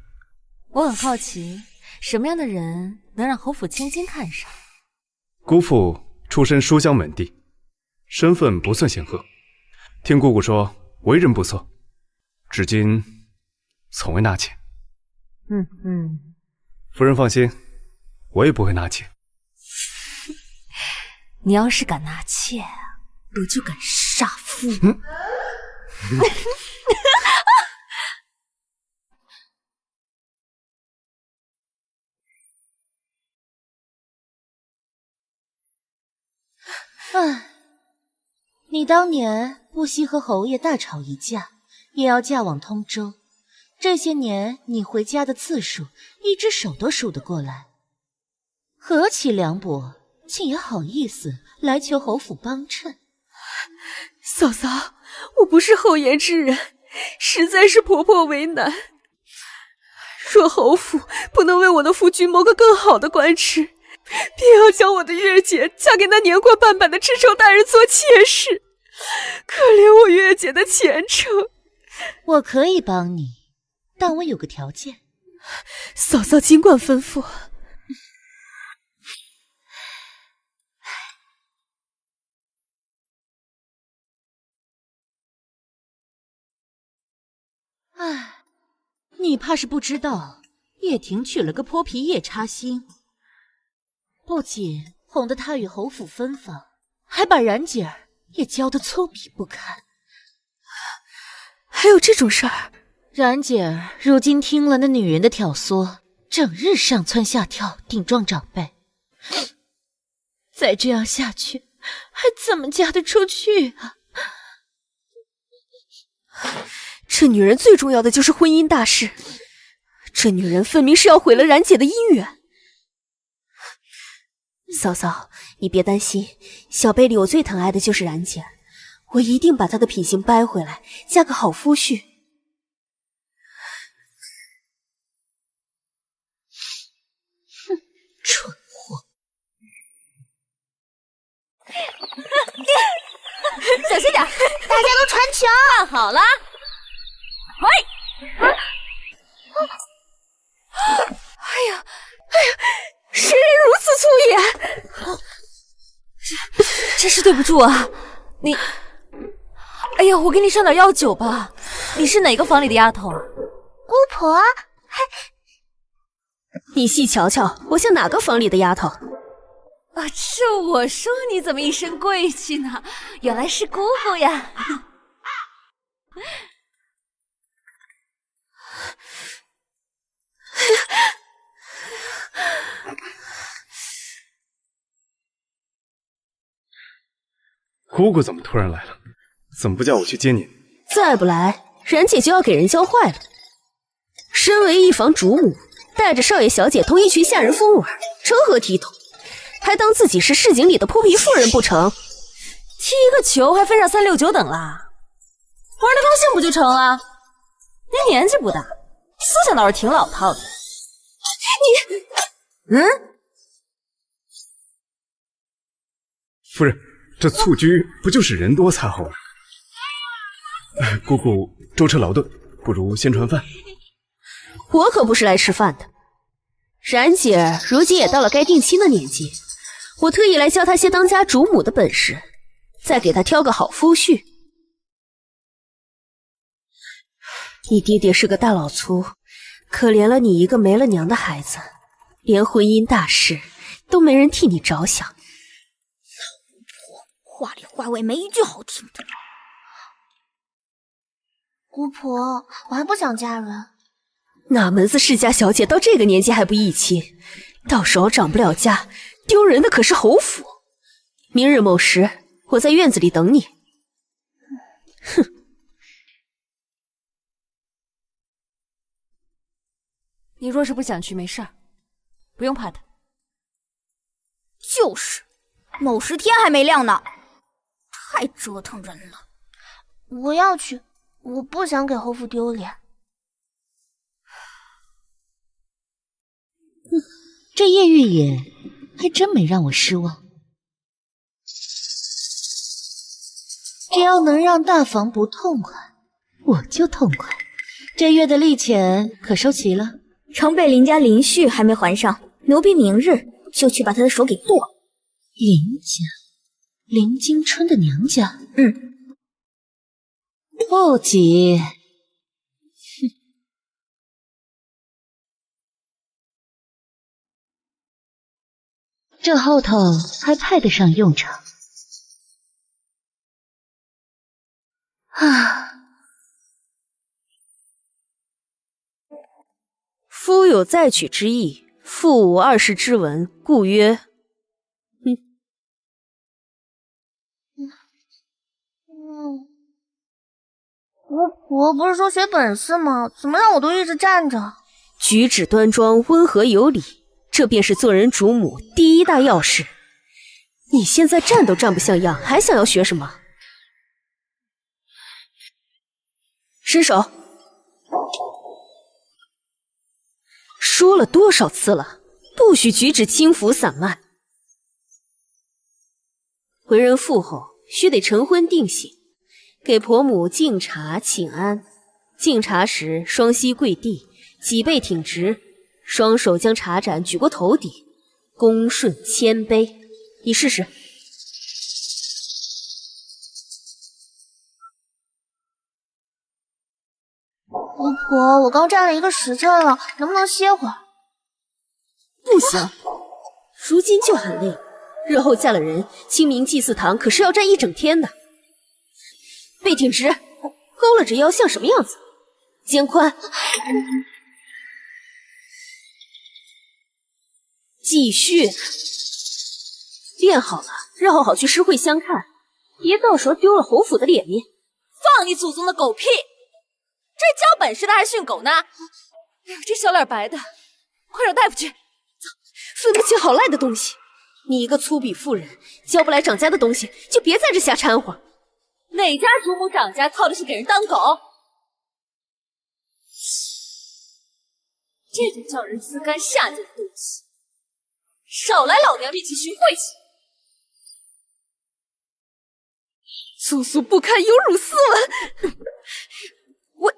[SPEAKER 1] 我很好奇，什么样的人能让侯府千金看上？
[SPEAKER 4] 姑父出身书香门第，身份不算显赫，听姑姑说为人不错，至今从未纳妾。夫人放心，我也不会纳妾。
[SPEAKER 1] 你要是敢纳妾，我就敢杀夫。
[SPEAKER 8] 唉，你当年不惜和侯爷大吵一架，也要嫁往通州。这些年你回家的次数，一只手都数得过来。何其凉薄，竟也好意思来求侯府帮衬。
[SPEAKER 5] 嫂嫂，我不是厚颜之人，实在是婆婆为难。若侯府不能为我的夫君谋个更好的官职，便要将我的月姐嫁给那年过半百的知州大人做妾室，可怜我月姐的前程。
[SPEAKER 8] 我可以帮你，但我有个条件。
[SPEAKER 5] 嫂嫂尽管吩咐。
[SPEAKER 8] 唉，你怕是不知道，叶婷娶了个泼皮夜叉星，不仅哄得他与侯府分房，还把然姐儿也教得粗鄙不堪。
[SPEAKER 5] 还有这种事儿？
[SPEAKER 8] 然姐儿如今听了那女人的挑唆，整日上蹿下跳，顶撞长辈。再这样下去，
[SPEAKER 10] 还怎么嫁得出去啊？这女人最重要的就是婚姻大事，这女人分明是要毁了冉姐的姻缘。嫂嫂，你别担心，小辈里我最疼爱的就是冉姐，我一定把她的品行掰回来，嫁个好夫婿。哼，蠢货！
[SPEAKER 1] 小心点，
[SPEAKER 7] 大家都传球。
[SPEAKER 1] 看好了，嘿！哎呀，谁人如此粗野？真是对不住啊！你，哎呀，我给你上点药酒吧。你是哪个房里的丫头啊？
[SPEAKER 7] 姑婆，
[SPEAKER 10] 你细瞧瞧，我像哪个房里的丫头？
[SPEAKER 1] 啊，这我说你怎么一身贵气呢？原来是姑姑呀！
[SPEAKER 4] 姑姑怎么突然来了？怎么不叫我去接您？
[SPEAKER 10] 再不来，冉姐就要给人教坏了。身为一房主母，带着少爷小姐同一群下人疯玩，成何体统？还当自己是市井里的泼皮妇人不成？
[SPEAKER 1] 踢个球还分上3、6、9等啦？玩得高兴不就成了？您年纪不大，思想倒是挺老套的。
[SPEAKER 4] 夫人，这蹴鞠不就是人多才好玩？姑姑舟车劳顿，不如先传饭。
[SPEAKER 10] 我可不是来吃饭的。冉姐如今也到了该定亲的年纪，我特意来教她些当家主母的本事，再给她挑个好夫婿。你爹爹是个大老粗，可怜了你一个没了娘的孩子，连婚姻大事都没人替你着想。
[SPEAKER 7] 老巫婆，话里话外没一句好听的。姑婆，我还不想嫁人。
[SPEAKER 10] 哪门子世家小姐到这个年纪还不议亲？到时候长不了家，丢人的可是侯府。明日某时，我在院子里等你。哼！
[SPEAKER 1] 你若是不想去，没事儿，不用怕他。
[SPEAKER 7] 就是，某时天还没亮呢，太折腾人了。我要去，我不想给侯府丢脸。
[SPEAKER 8] 这叶玉野还真没让我失望。只要能让大房不痛快，我就痛快。这月的利钱可收齐了？
[SPEAKER 7] 城北林家林旭还没还上，奴婢明日就去把他的手给剁了。
[SPEAKER 8] 林家，林惊春的娘家。不急。这后头还派得上用场啊！
[SPEAKER 10] 夫有再娶之意，妇无二世之闻，故曰。
[SPEAKER 7] 姑婆不是说学本事吗？怎么让我都一直站着？
[SPEAKER 10] 举止端庄，温和有礼，这便是做人主母第一大要事。你现在站都站不像样，还想要学什么？伸手！说了多少次了，不许举止轻浮散漫。为人妇后，须得成婚定喜，给婆母敬茶请安。敬茶时，双膝跪地，脊背挺直，双手将茶盏举过头顶，恭顺谦卑。你试试。
[SPEAKER 7] 姑婆，我刚站了一个时辰了，能不能歇会儿？
[SPEAKER 10] 不行，如今就很累，日后嫁了人，清明祭祀堂可是要站一整天的。背挺直，勾勒着腰像什么样子？肩宽。继续。
[SPEAKER 5] 练好了，绕好去诗会相看，别到时候丢了侯府的脸面。
[SPEAKER 1] 放你祖宗的狗屁！这教本事的还训狗呢？这小脸白的，快找大夫去。
[SPEAKER 5] 分不清好赖的东西，你一个粗鄙妇人，教不来长家的东西，就别在这瞎掺和。
[SPEAKER 1] 哪家主母长家靠的是给人当狗？这种叫人自甘下贱的东西，少来老娘面前寻晦气！
[SPEAKER 5] 粗俗不堪，有辱斯文。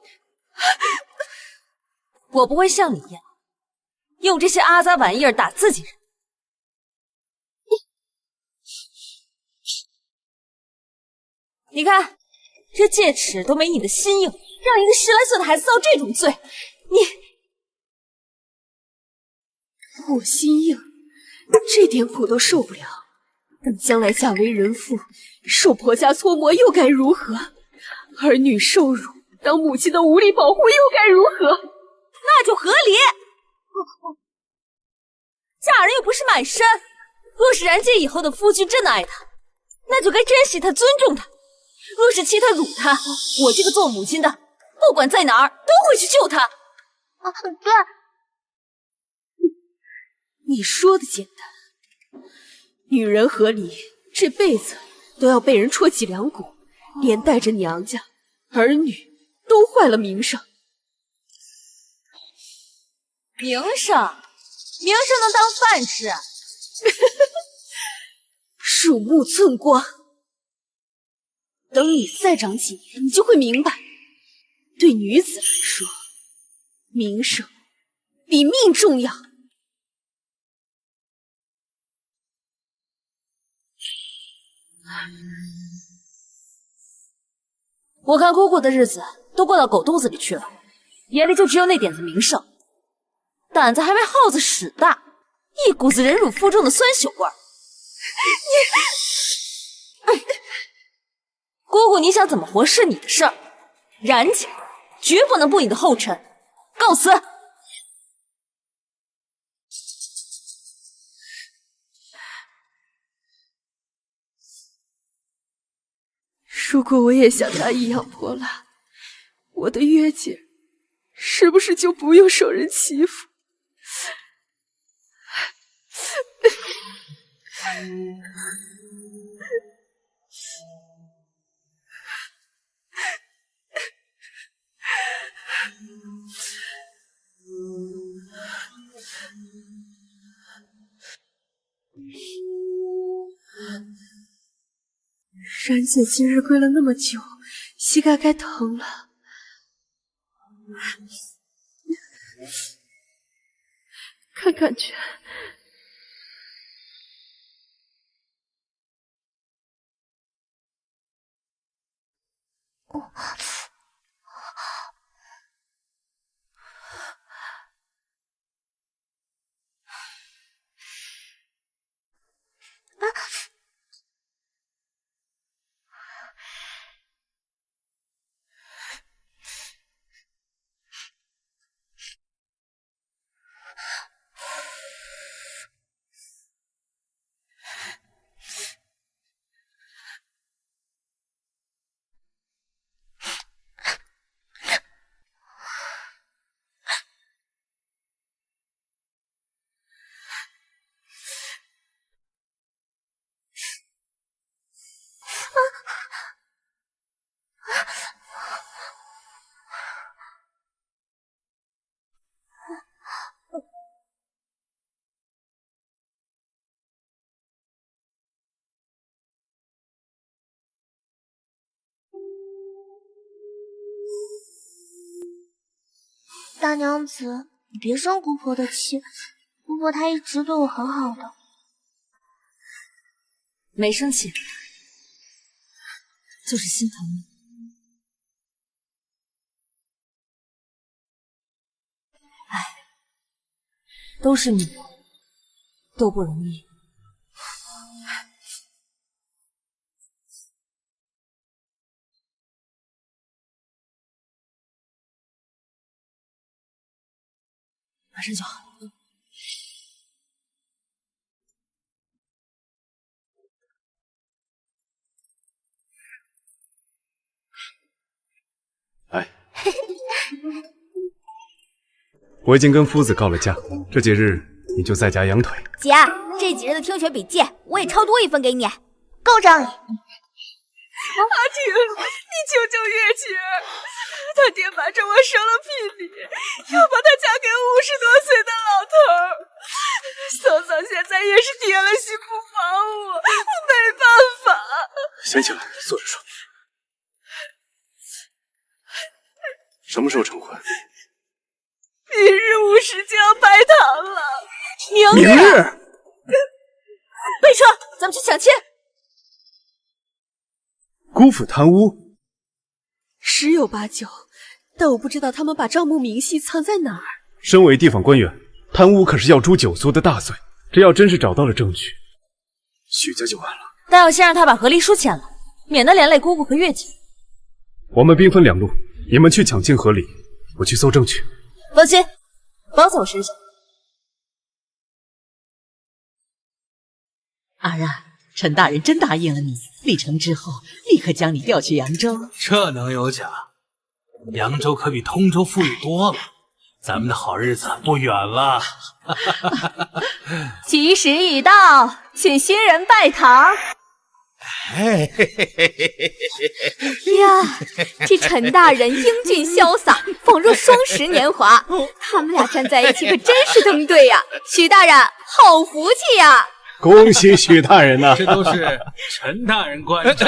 [SPEAKER 1] 我不会像你一样，用这些阿杂玩意儿打自己人。你看，这戒尺都没你的心硬，让一个10来岁的孩子遭这种罪，
[SPEAKER 5] 我心硬，这点苦都受不了，等将来嫁为人妇，受婆家搓磨又该如何？儿女受辱，当母亲的无力保护又该如何？
[SPEAKER 1] 那就合理。嫁人又不是卖身，若是然姐以后的夫君真的爱她，那就该珍惜她、尊重她；若是欺她、辱她，我这个做母亲的，不管在哪儿都会去救她。
[SPEAKER 7] 对。
[SPEAKER 5] 你说的简单，女人和你这辈子都要被人戳脊梁骨，连带着娘家、儿女都坏了名声。
[SPEAKER 1] 名声能当饭吃啊？
[SPEAKER 5] 鼠目寸光，等你再长几年，你就会明白，对女子来说，名声比命重要。
[SPEAKER 1] 我看姑姑的日子都过到狗肚子里去了，眼里就只有那点子名声，胆子还没耗子屎大，一股子忍辱负重的酸朽味儿。姑姑，你想怎么活是你的事儿，冉姐绝不能步你的后尘，告辞。
[SPEAKER 5] 如果我也像他一样泼辣，我的月姐是不是就不用受人欺负？冉姐今日跪了那么久，膝盖该疼了。看感觉
[SPEAKER 7] 大娘子，你别生姑婆的气，姑婆她一直对我很好的。
[SPEAKER 1] 没生气，就是心疼你。哎，都是女人，都不容易。马上就好了。
[SPEAKER 4] 我已经跟夫子告了假，这几日你就在家养腿。
[SPEAKER 7] 姐，这几日的听学比借，我也抄多1分给你，够仗义。阿
[SPEAKER 5] 婷，你救救月姐，他爹瞒着我生了聘礼，要把她嫁给50多岁的老头。嫂嫂现在也是铁了心不放我，我没办法。
[SPEAKER 4] 先起来，坐着说。什么时候成婚？
[SPEAKER 5] 明日50就要拜堂了。
[SPEAKER 7] 明日。备车，咱们去抢亲。
[SPEAKER 4] 姑父贪污，
[SPEAKER 5] 十有八九，但我不知道他们把账目明细藏在哪儿。
[SPEAKER 4] 身为地方官员，贪污可是要诛九族的大罪。这要真是找到了证据，许家就完了。
[SPEAKER 1] 但要先让他把和离书签了，免得连累姑姑和月姐。
[SPEAKER 4] 我们兵分2路，你们去抢亲和离，我去搜证据。
[SPEAKER 1] 放心，包在我身上。
[SPEAKER 5] 儿啊，陈大人真答应了你，立成之后立刻将你调去扬州。
[SPEAKER 2] 这能有假？扬州可比通州富裕多了，咱们的好日子不远了。
[SPEAKER 1] 吉时已到，请新人拜堂。
[SPEAKER 7] 呀，这陈大人英俊潇洒，仿若双十年华。他们俩站在一起可真是登对呀！许大人，好福气呀！
[SPEAKER 4] 恭喜许大人呐！
[SPEAKER 2] 这都是陈大人关照。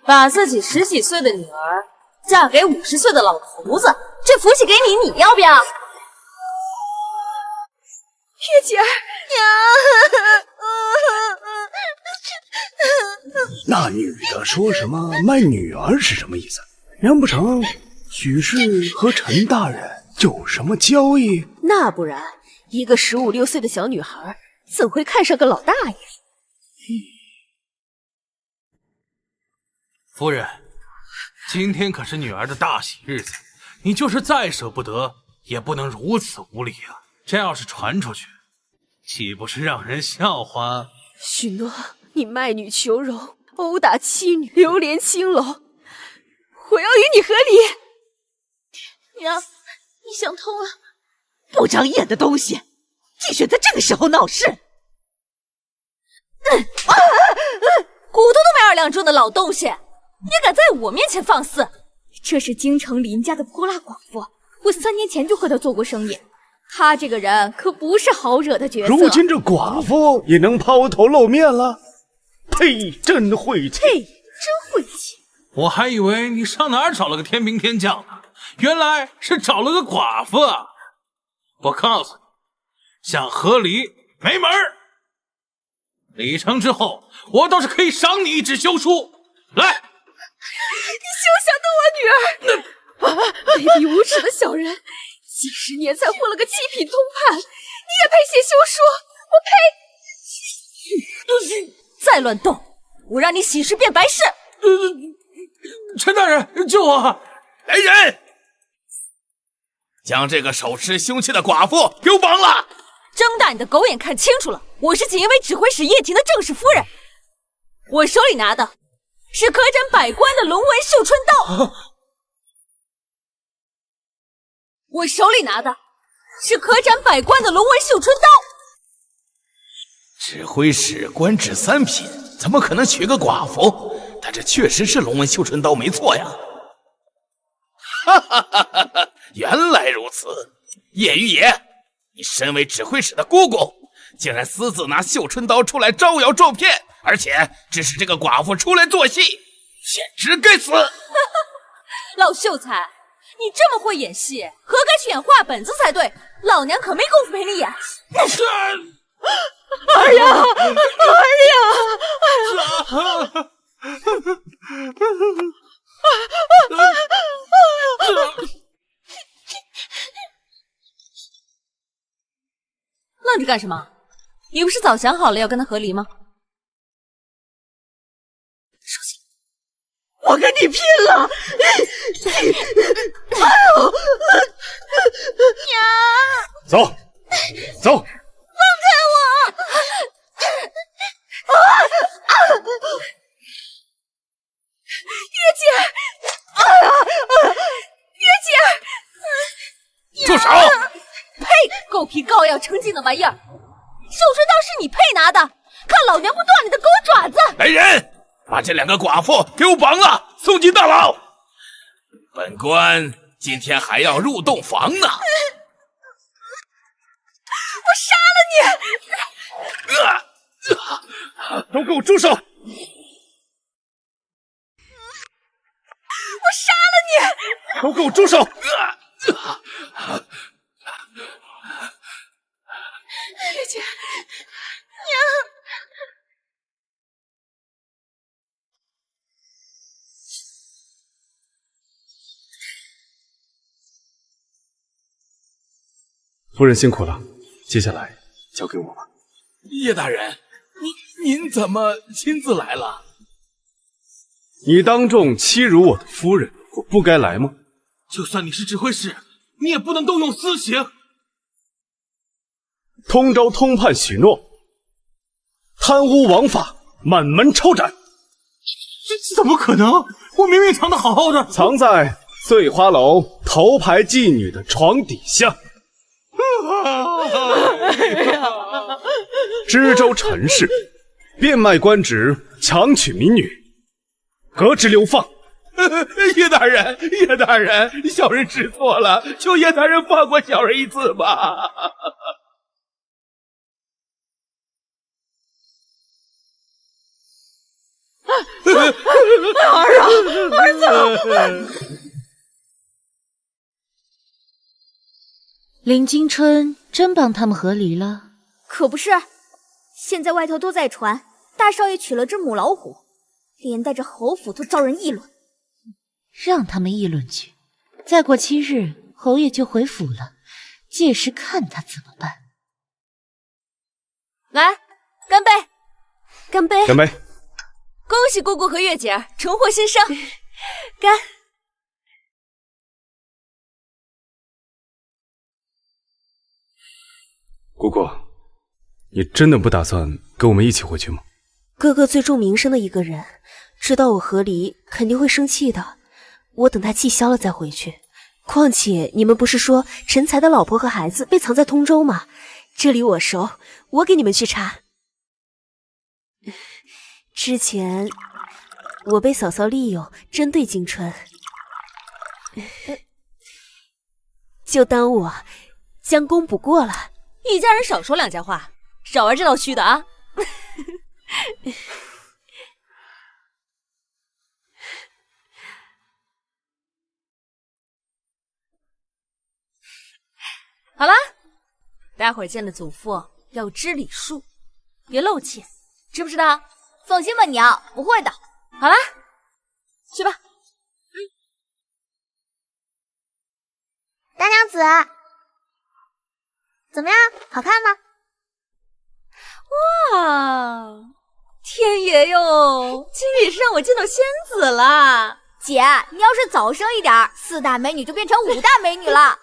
[SPEAKER 1] 把自己10几岁的女儿嫁给50岁的老头子，这福气给你，你要不要？
[SPEAKER 5] 月姐儿，
[SPEAKER 6] 那女的说什么卖女儿是什么意思？难不成许氏和陈大人有什么交易？
[SPEAKER 5] 那不然，一个15、16岁的小女孩怎会看上个老大爷？
[SPEAKER 2] 夫人，今天可是女儿的大喜日子，你就是再舍不得，也不能如此无礼啊！这要是传出去，岂不是让人笑话？
[SPEAKER 5] 许诺你卖女求荣，殴打妻女，流连青楼，我要与你和离。
[SPEAKER 1] 娘，你想通了？
[SPEAKER 5] 不长眼的东西，竟选在这个时候闹事！
[SPEAKER 1] 骨头都没2两重的老东西，也敢在我面前放肆！
[SPEAKER 7] 这是京城林家的泼辣寡妇，我3年前就和她做过生意。她这个人可不是好惹的角色。
[SPEAKER 6] 如今这寡妇也能抛头露面了？呸！真晦气！
[SPEAKER 7] 呸！真晦气！
[SPEAKER 2] 我还以为你上哪儿找了个天兵天将呢，原来是找了个寡妇啊！我告诉你，想和离没门儿。离成之后，我倒是可以赏你一纸休书。来，
[SPEAKER 5] 你休想动我女儿！卑鄙无耻的小人，几10年才获了个7品通判，你也配写休书？我呸！
[SPEAKER 1] 再乱动，我让你喜事变白事！
[SPEAKER 2] 陈大人，救我！
[SPEAKER 3] 来人，将这个手持凶器的寡妇给我绑了！
[SPEAKER 1] 睁大你的狗眼看清楚了，我是锦衣卫指挥使叶婷的正室夫人，我手里拿的是可斩百官的龙纹绣春刀，我手里拿的是可斩百官的龙纹绣春刀。
[SPEAKER 3] 指挥使官至3品，怎么可能娶个寡妇？但这确实是龙纹绣春刀，没错呀！哈哈哈哈哈！原来如此，叶于野，你身为指挥使的姑姑，竟然私自拿绣春刀出来招摇撞骗，而且指使这个寡妇出来做戏，简直该死！
[SPEAKER 1] 老秀才，你这么会演戏，何该去演话本子才对？老娘可没工夫陪你演。
[SPEAKER 5] 儿呀，儿呀！
[SPEAKER 1] 愣着干什么？你不是早想好了要跟他和离吗？
[SPEAKER 5] 收起，我跟你拼了！哎呦，
[SPEAKER 4] 走，走！
[SPEAKER 7] 放开！
[SPEAKER 3] 手！
[SPEAKER 1] 呸！狗皮膏药成精的玩意儿，手术刀是你配拿的，看老娘不断你的狗爪子！
[SPEAKER 3] 来人，把这2个寡妇给我绑了，送进大牢。本官今天还要入洞房呢。
[SPEAKER 1] 我杀了你！
[SPEAKER 3] 都给我住手！我
[SPEAKER 1] 杀了你！
[SPEAKER 3] 都给我住手！
[SPEAKER 1] 月姐，娘。
[SPEAKER 4] 夫人辛苦了，接下来交给我吧。
[SPEAKER 3] 叶大人，您怎么亲自来了？
[SPEAKER 4] 你当众欺辱我的夫人，我不该来吗？
[SPEAKER 2] 就算你是指挥使，你也不能动用私刑。
[SPEAKER 4] 通州通判许诺，贪污枉法，满门抄斩。
[SPEAKER 2] 这怎么可能？我明明藏得好好的，
[SPEAKER 4] 藏在醉花楼头牌妓女的床底下。知州陈氏变卖官职，强娶民女，革职流放。
[SPEAKER 3] 叶大人，叶大人，小人知错了，求叶大人放过小人一次吧。
[SPEAKER 1] 儿子！
[SPEAKER 8] 林惊春真帮他们和离了？
[SPEAKER 7] 可不是，现在外头都在传大少爷娶了只母老虎，连带着侯府都遭人议论。
[SPEAKER 8] 让他们议论去，再过7日，侯爷就回府了，届时看他怎么办。
[SPEAKER 1] 来，干杯！
[SPEAKER 7] 干杯！
[SPEAKER 4] 干杯！
[SPEAKER 1] 恭喜姑姑和月姐重获新生，干！
[SPEAKER 4] 姑姑，你真的不打算跟我们一起回去吗？
[SPEAKER 10] 哥哥最重名声的一个人，知道我和离肯定会生气的。我等他气消了再回去。况且你们不是说陈才的老婆和孩子被藏在通州吗？这里我熟，我给你们去查。之前我被嫂嫂利用，针对惊春，就当我将功补过了。
[SPEAKER 1] 一家人少说2家话，少玩这道虚的啊！好了，待会儿见了祖父要知礼数，别露怯，知不知道？
[SPEAKER 7] 放心吧，娘，不会的。
[SPEAKER 1] 好了，去吧。
[SPEAKER 7] 大娘子，怎么样？好看吗？
[SPEAKER 1] 哇，天爷哟，今日也是让我见到仙子了。
[SPEAKER 7] 姐，你要是早生一点，4大美女就变成5大美女了。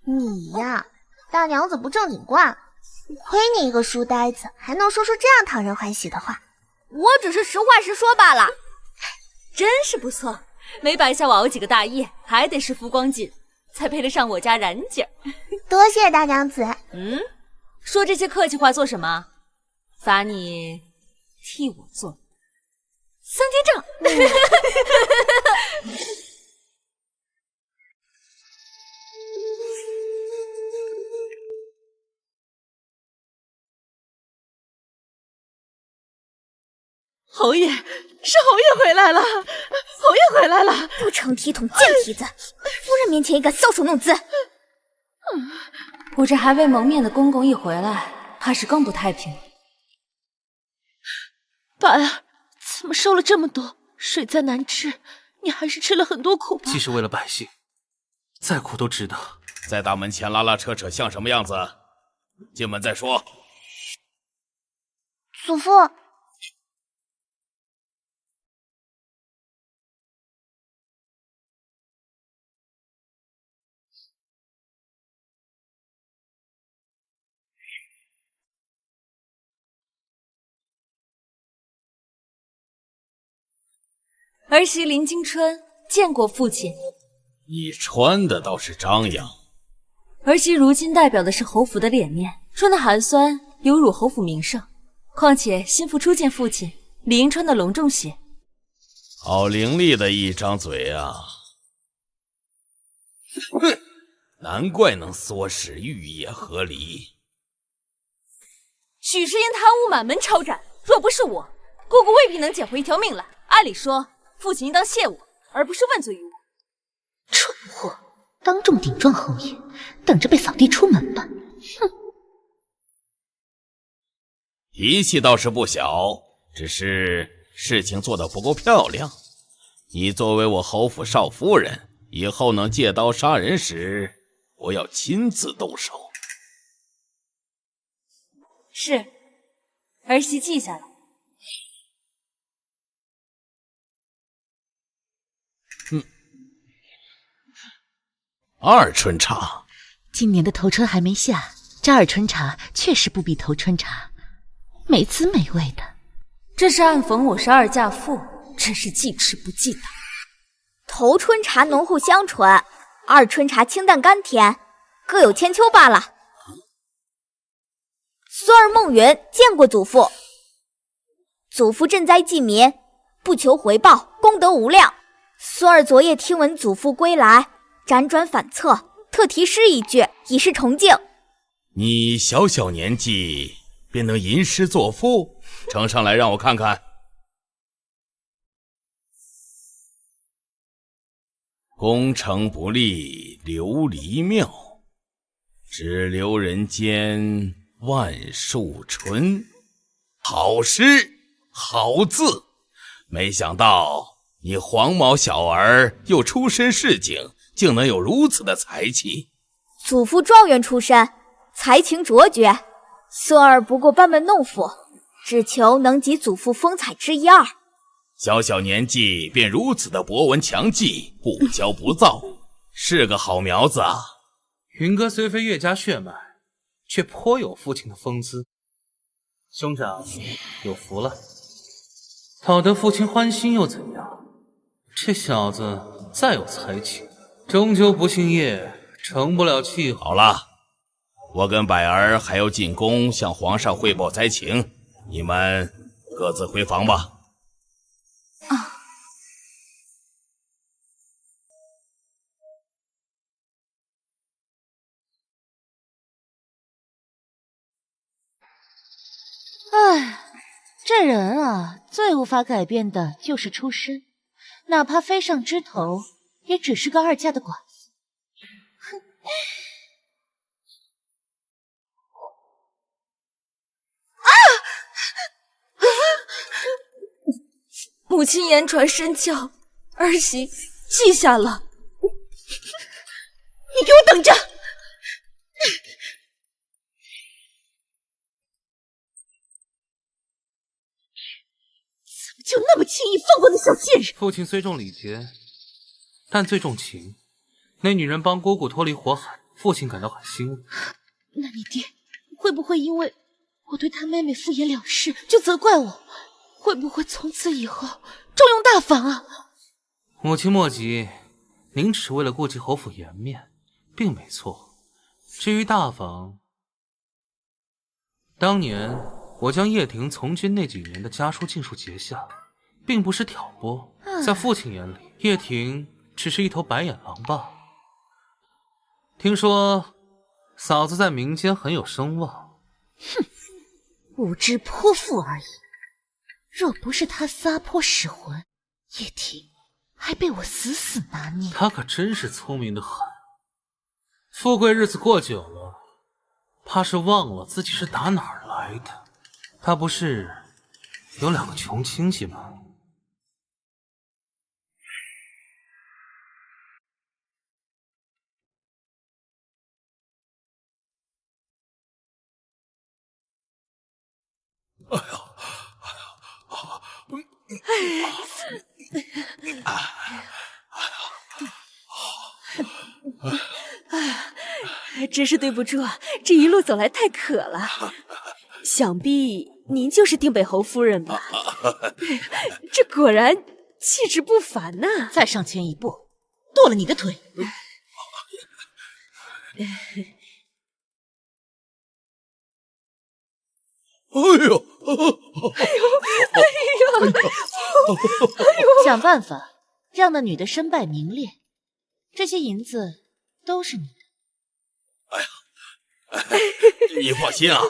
[SPEAKER 7] 你呀，大娘子不正经惯，亏你一个书呆子，还能说出这样讨人欢喜的话。我只是实话实说罢了。
[SPEAKER 1] 真是不错，没白瞎我熬几个大夜，还得是浮光锦，才配得上我家冉姐。
[SPEAKER 7] 多谢大娘子。
[SPEAKER 1] 说这些客气话做什么？罚你替我做3天账。
[SPEAKER 5] 侯爷，是侯爷回来了，侯爷回来了！
[SPEAKER 7] 不成体统贱蹄子，夫人面前也敢搔首弄姿。
[SPEAKER 1] 我这还未蒙面的公公一回来，怕是更不太平。
[SPEAKER 5] 白儿，怎么瘦了这么多？水再难吃，你还是吃了很多苦吧？
[SPEAKER 2] 既是为了百姓，再苦都值得。
[SPEAKER 3] 在大门前拉拉扯扯像什么样子？进门再说。
[SPEAKER 7] 祖父。
[SPEAKER 1] 儿媳林惊春见过父亲。
[SPEAKER 3] 你穿的倒是张扬，
[SPEAKER 1] 儿媳如今代表的是侯府的脸面，说那寒酸有辱侯府名声。况且心腹初见父亲，理应穿得隆重些。
[SPEAKER 3] 好伶俐的一张嘴啊！哼，难怪能唆使玉叶和离。
[SPEAKER 1] 许氏因贪污满门抄斩，若不是我，姑姑未必能捡回一条命来。按理说，父亲应当谢我，而不是问罪于我。
[SPEAKER 8] 蠢货，当众顶撞侯爷，等着被扫地出门吧！哼。
[SPEAKER 3] 脾气倒是不小，只是事情做得不够漂亮。你作为我侯府少夫人，以后能借刀杀人时，我要亲自动手。
[SPEAKER 1] 是，儿媳记下了。
[SPEAKER 3] 二春茶，
[SPEAKER 8] 今年的头春还没下，这二春茶确实不比头春茶，美滋美味的。
[SPEAKER 1] 这是暗讽我是二嫁妇，真是记吃不记打。
[SPEAKER 7] 头春茶浓厚香醇，二春茶清淡甘甜，各有千秋罢了。孙儿梦云见过祖父，祖父赈灾济民，不求回报，功德无量。孙儿昨夜听闻祖父归来，辗转反侧，特题诗一句，以示崇敬。
[SPEAKER 3] 你小小年纪便能吟诗作赋，呈上来让我看看。功成不立琉璃庙，只留人间万树春。好诗，好字，没想到你黄毛小儿又出身市井，竟能有如此的才气。
[SPEAKER 7] 祖父状元出身，才情卓绝，孙儿不过班门弄斧，只求能及祖父风采之一二。
[SPEAKER 3] 小小年纪便如此的博闻强记，不骄不躁，是个好苗子啊。
[SPEAKER 2] 云哥虽非岳家血脉，却颇有父亲的风姿。兄长有福了，讨得父亲欢心又怎样？这小子再有才情，终究不姓叶，成不了气候。
[SPEAKER 3] 好了，我跟百儿还要进宫向皇上汇报灾情，你们各自回房吧。
[SPEAKER 8] 唉，这人啊，最无法改变的就是出身，哪怕飞上枝头，也只是个二嫁的寡妇。哼！
[SPEAKER 1] 母亲言传身教，儿媳记下了。
[SPEAKER 5] 你给我等着！怎么就那么轻易放过那小贱人？
[SPEAKER 2] 父亲虽重礼节，但最重情。那女人帮姑姑脱离火海，父亲感到很欣慰。
[SPEAKER 8] 那你爹会不会因为我对他妹妹敷衍了事，就责怪我？会不会从此以后重用大房啊？
[SPEAKER 2] 母亲莫急，您只是为了顾及侯府颜面，并没错。至于大房，当年我将叶婷从军那几年的家书尽数截下，并不是挑拨。在父亲眼里，叶婷只是一头白眼狼罢了。听说嫂子在民间很有声望。
[SPEAKER 8] 哼，无知泼妇而已。若不是他撒泼使魂，叶婷还被我死死拿捏。
[SPEAKER 2] 他可真是聪明的很。富贵日子过久了，怕是忘了自己是打哪儿来的。他不是有2个穷亲戚吗？
[SPEAKER 5] 真是对不住啊，这一路走来太渴了。想必您就是定北侯夫人吧？这果然气质不凡呐！
[SPEAKER 8] 再上前一步，剁了你的腿！
[SPEAKER 3] 呦，
[SPEAKER 8] 想办法让那女的身败名裂，这些银子都是你的。
[SPEAKER 3] 你放心啊，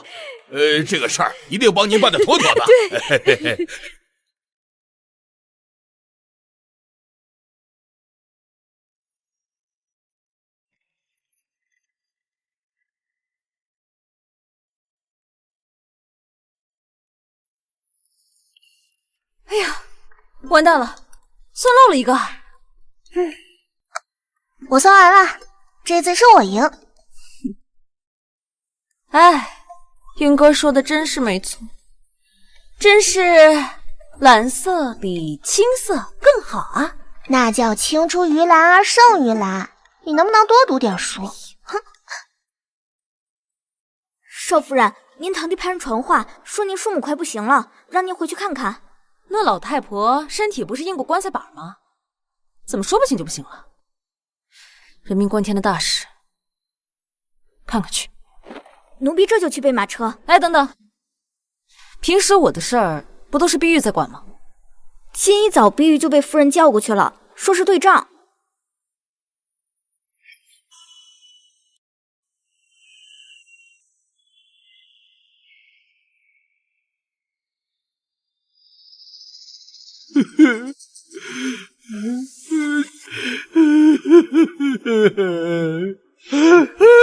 [SPEAKER 3] 这个事儿一定帮您办得妥妥的。对。
[SPEAKER 1] 哎呀，完蛋了，算漏了一个。
[SPEAKER 7] 我算完了，这次是我赢。
[SPEAKER 1] 哎，云哥说的真是没错，真是蓝色比青色更好啊！
[SPEAKER 7] 那叫青出于蓝而胜于蓝。你能不能多读点书？哼！
[SPEAKER 11] 少夫人，您堂弟派人传话说您叔母快不行了，让您回去看看。
[SPEAKER 1] 那老太婆身体不是印过棺材板吗？怎么说不行就不行了？人命关天的大事，看看去。
[SPEAKER 11] 奴婢这就去备马车。
[SPEAKER 1] 哎，等等，平时我的事儿不都是碧玉在管吗？
[SPEAKER 11] 今一早碧玉就被夫人叫过去了，说是对账。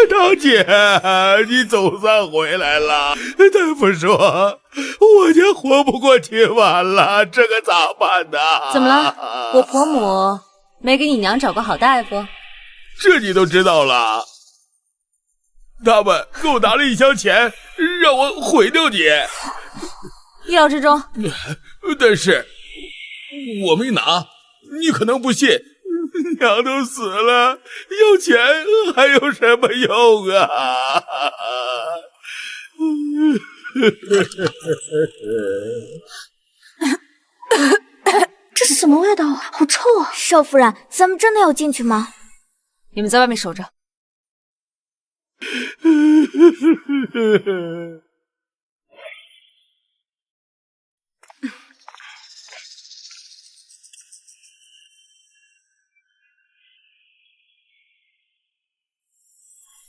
[SPEAKER 3] 堂姐，你总算回来了。大夫说我家活不过今晚了，这可咋办呢？
[SPEAKER 1] 怎么了？我婆母没给你娘找个好大夫？
[SPEAKER 3] 这你都知道了？他们给我拿了一箱钱，让我毁掉你。
[SPEAKER 1] 意料之中。
[SPEAKER 3] 但是我没拿，你可能不信。娘都死了，要钱还有什么用啊？
[SPEAKER 11] 这是什么味道啊？好臭啊！少夫人，咱们真的要进去吗？
[SPEAKER 1] 你们在外面守着。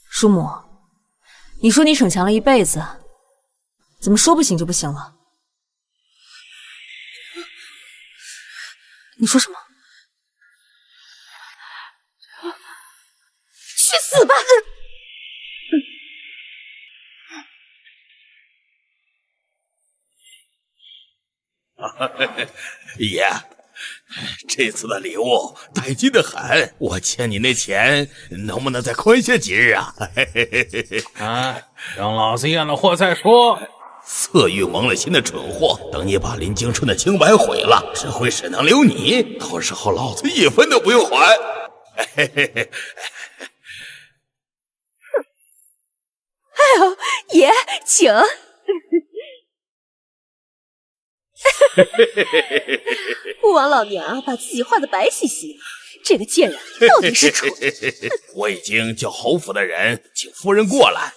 [SPEAKER 1] 叔母，你说你逞强了一辈子，怎么说不行就不行了？你说什么？去死吧！
[SPEAKER 3] 爷，这次的礼物带劲的很，我欠你那钱能不能再宽些几日啊？
[SPEAKER 2] 啊，等老子验了货再说。
[SPEAKER 3] 色欲蒙了心的蠢货，等你把林惊春的清白毁了，只会沈能留你，到时候老子一分都不用还。
[SPEAKER 1] 哎呦，爷，请。不枉老娘把自己画的白兮兮的，这个贱人到底是蠢。
[SPEAKER 3] 我已经叫侯府的人请夫人过来，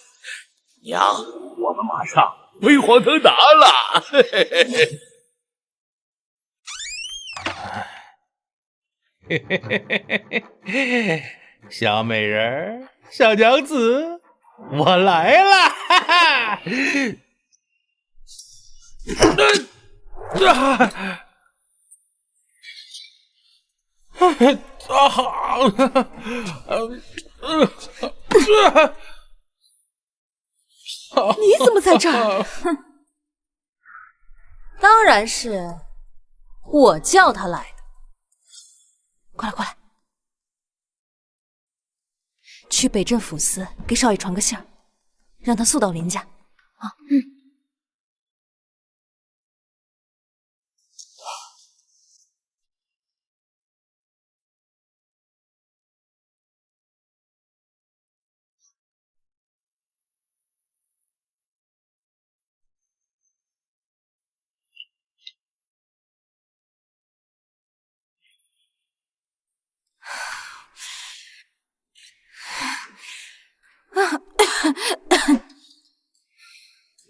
[SPEAKER 3] 娘，我们马上飞黄腾达了。
[SPEAKER 2] 小美人，小娘子，我来了！哈哈。
[SPEAKER 1] 你怎么在这儿？当然是我叫他来的。过来，过来，去北镇抚司给少爷传个信儿，让他速到林家。啊，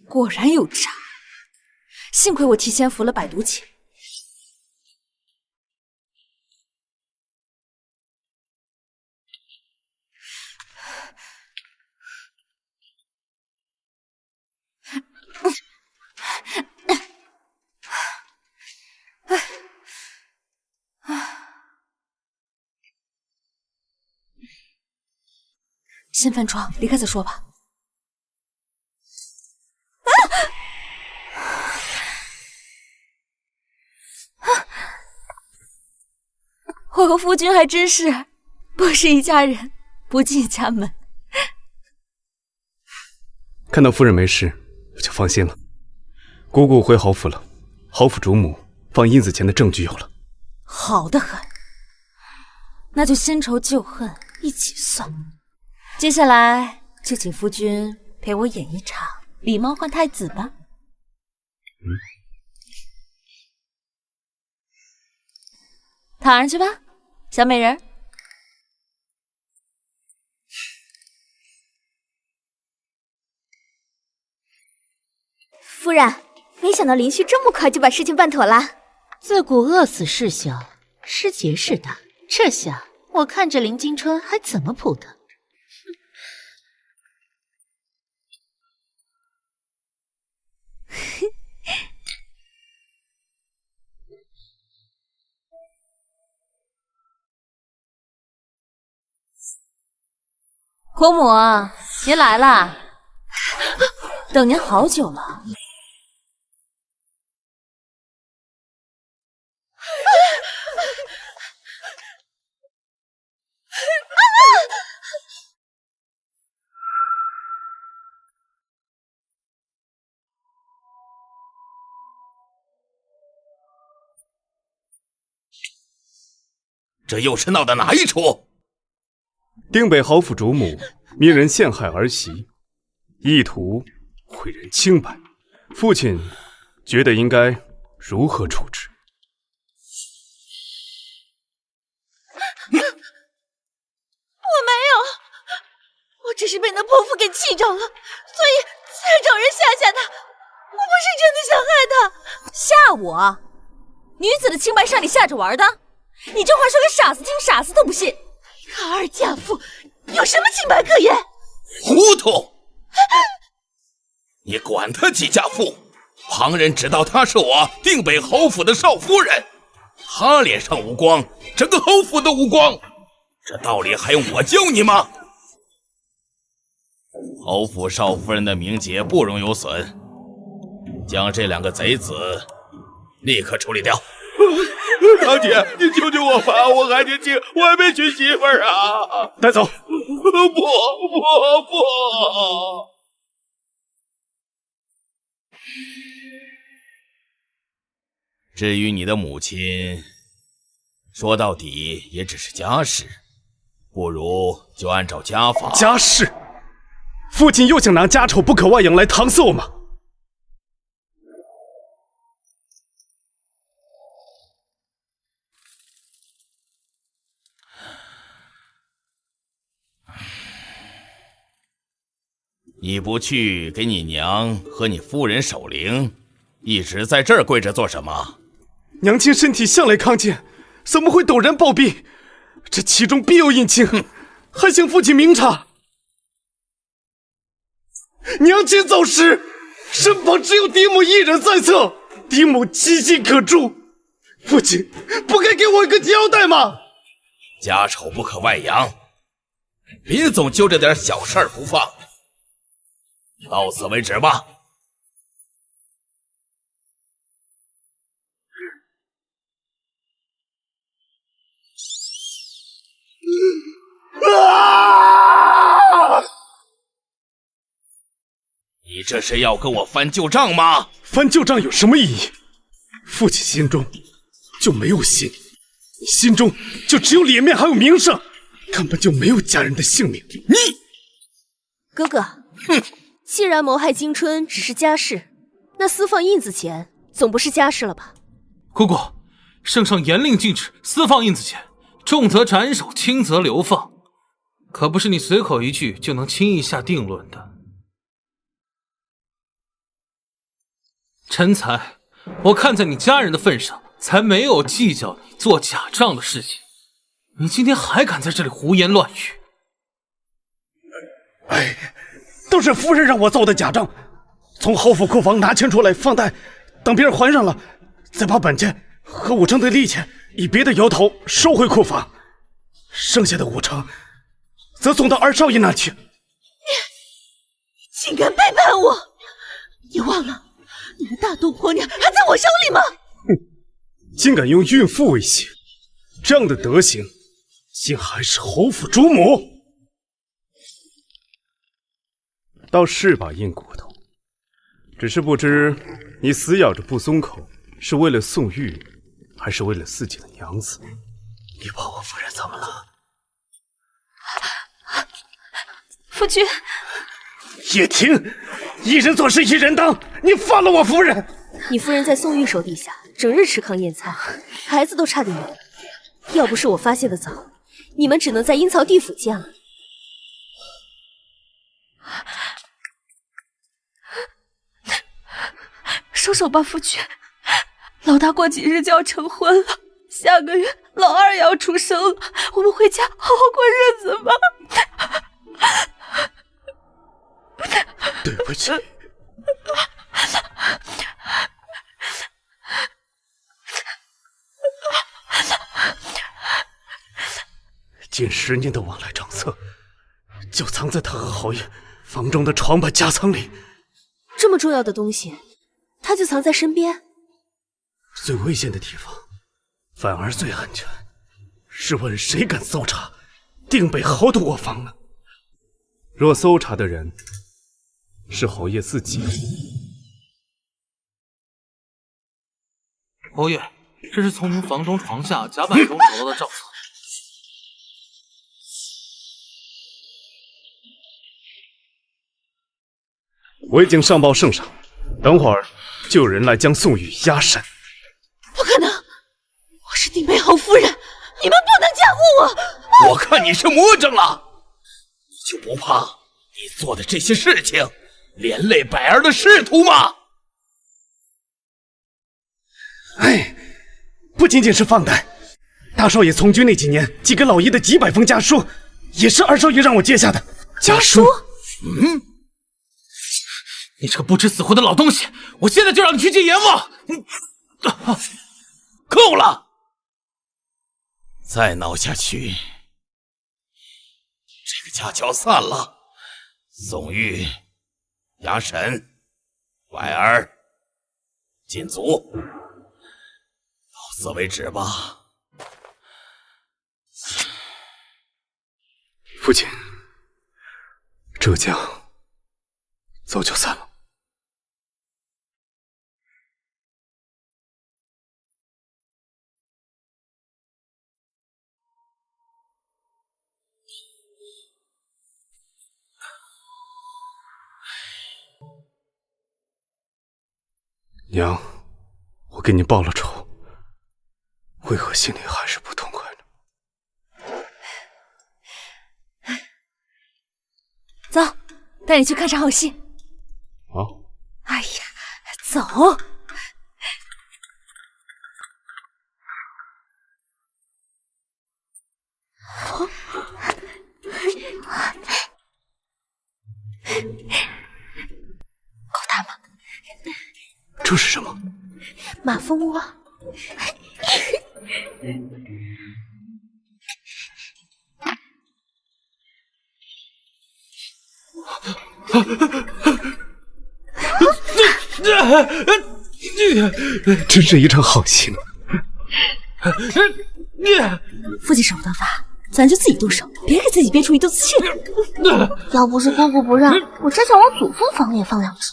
[SPEAKER 1] 果然有诈。幸亏我提前服了百毒起。先翻窗，离开再说吧。我和夫君还真是不是一家人，不进家门。
[SPEAKER 4] 看到夫人没事，我就放心了。姑姑回侯府了，侯府主母放印子钱的证据有了。
[SPEAKER 1] 好得很，那就新仇旧恨一起算。接下来就请夫君陪我演一场狸猫换太子吧。躺上去吧，小美人。
[SPEAKER 11] 夫人，没想到林旭这么快就把事情办妥了。
[SPEAKER 8] 自古饿死事小，失节事大。这下我看着林金春还怎么扑腾。
[SPEAKER 1] 国母，您来啦，等您好久了。
[SPEAKER 3] 这又是闹的哪一出？
[SPEAKER 4] 定北侯府主母命人陷害儿媳，意图毁人清白，父亲觉得应该如何处置？
[SPEAKER 5] 我没有，我只是被那泼妇给气着了，所以才找人吓他。我不是真的想害他。
[SPEAKER 1] 吓我？女子的清白是让你吓着玩的？你这话说给傻子听，傻子都不信。
[SPEAKER 5] 他二嫁父有什么清白可言？
[SPEAKER 3] 糊涂！你管他几家父，旁人知道她是我定北侯府的少夫人，她脸上无光，整个侯府都无光，这道理还用我教你吗？侯府少夫人的名节不容有损，将这2个贼子立刻处理掉。
[SPEAKER 6] 堂姐，你救救我吧！我还年轻，我还没娶媳妇儿啊！
[SPEAKER 4] 带走！
[SPEAKER 6] 不！
[SPEAKER 3] 至于你的母亲，说到底也只是家事，不如就按照家法。
[SPEAKER 4] 家事？父亲又想拿家丑不可外扬来搪塞我吗？
[SPEAKER 3] 你不去给你娘和你夫人守灵，一直在这儿跪着做什么？
[SPEAKER 4] 娘亲身体向来康健，怎么会陡然暴毙？这其中必有隐情，还请父亲明察。娘亲走时，身旁只有嫡母一人在侧，嫡母几近可诛，父亲不该给我一个交代吗？
[SPEAKER 3] 家丑不可外扬，别总揪着点小事儿不放。到此为止吧。你这是要跟我翻旧账吗？
[SPEAKER 4] 翻旧账有什么意义？父亲心中就没有心，你心中就只有脸面还有名声，根本就没有家人的性命。
[SPEAKER 3] 你，
[SPEAKER 10] 哥哥，
[SPEAKER 3] 哼！
[SPEAKER 10] 既然谋害金春只是家事，那私放印子钱总不是家事了吧？
[SPEAKER 2] 姑姑，圣上严令禁止私放印子钱，重则斩首，轻则流放，可不是你随口一句就能轻易下定论的。臣才我看在你家人的份上，才没有计较你做假账的事情。你今天还敢在这里胡言乱语？
[SPEAKER 4] 哎，都是夫人让我做的假账，从侯府库房拿钱出来放贷，等别人还上了，再把本钱和5成的利钱以别的由头收回库房，剩下的5成则送到二少爷那儿去。
[SPEAKER 5] 竟敢背叛我！你忘了，你的大肚婆娘还在我手里吗？
[SPEAKER 4] 竟敢用孕妇威胁，这样的德行，竟还是侯府主母？倒是把硬骨头，只是不知你死咬着不松口，是为了宋玉，还是为了自己的娘子？
[SPEAKER 5] 你把我夫人怎么了？
[SPEAKER 10] 夫君，
[SPEAKER 4] 叶婷，一人做事一人当，你放了我夫人！
[SPEAKER 10] 你夫人在宋玉手底下，整日吃糠咽菜，孩子都差点有。要不是我发现的早，你们只能在阴曹地府见了。
[SPEAKER 5] 收手吧，夫君。老大过几日就要成婚了，下个月老二也要出生了，我们回家好好过日子吧。
[SPEAKER 4] 对不起。近10年的往来账册，就藏在他和侯爷房中的床板夹层里。
[SPEAKER 10] 这么重要的东西，他就藏在身边。
[SPEAKER 4] 最危险的地方，反而最安全。试问谁敢搜查，定被侯的卧房呢？若搜查的人是侯爷自己，
[SPEAKER 2] 侯爷，这是从您房中床下甲板中找到的账册。
[SPEAKER 4] 我已经上报圣上，等会儿就有人来将宋玉押审。
[SPEAKER 5] 不可能，我是定妃侯夫人，你们不能嫁祸我。
[SPEAKER 3] 我看你是魔怔了，你就不怕你做的这些事情连累百儿的仕途吗？
[SPEAKER 4] 哎，不仅仅是放贷，大少爷从军那几年寄给老爷的几百封家书，也是二少爷让我接下的。
[SPEAKER 2] 家书？你这个不知死活的老东西！我现在就让你去见阎王！
[SPEAKER 3] 够了！再闹下去，这个家就要散了。宋玉、押审、婉儿、禁足，到此为止吧。
[SPEAKER 4] 父亲，这家早就散了。娘，我给你报了仇，为何心里还是不痛快呢？
[SPEAKER 1] 走，带你去看场好戏。
[SPEAKER 4] 好。
[SPEAKER 1] 哎呀，走。够大吗？
[SPEAKER 4] 这是什么？
[SPEAKER 10] 马蜂窝。
[SPEAKER 4] 真是一场好戏呢。
[SPEAKER 1] 父亲手不得法，咱就自己动手，别给自己憋出一肚子气来。
[SPEAKER 7] 要不是姑姑不让，我真想往祖父房里也放2只。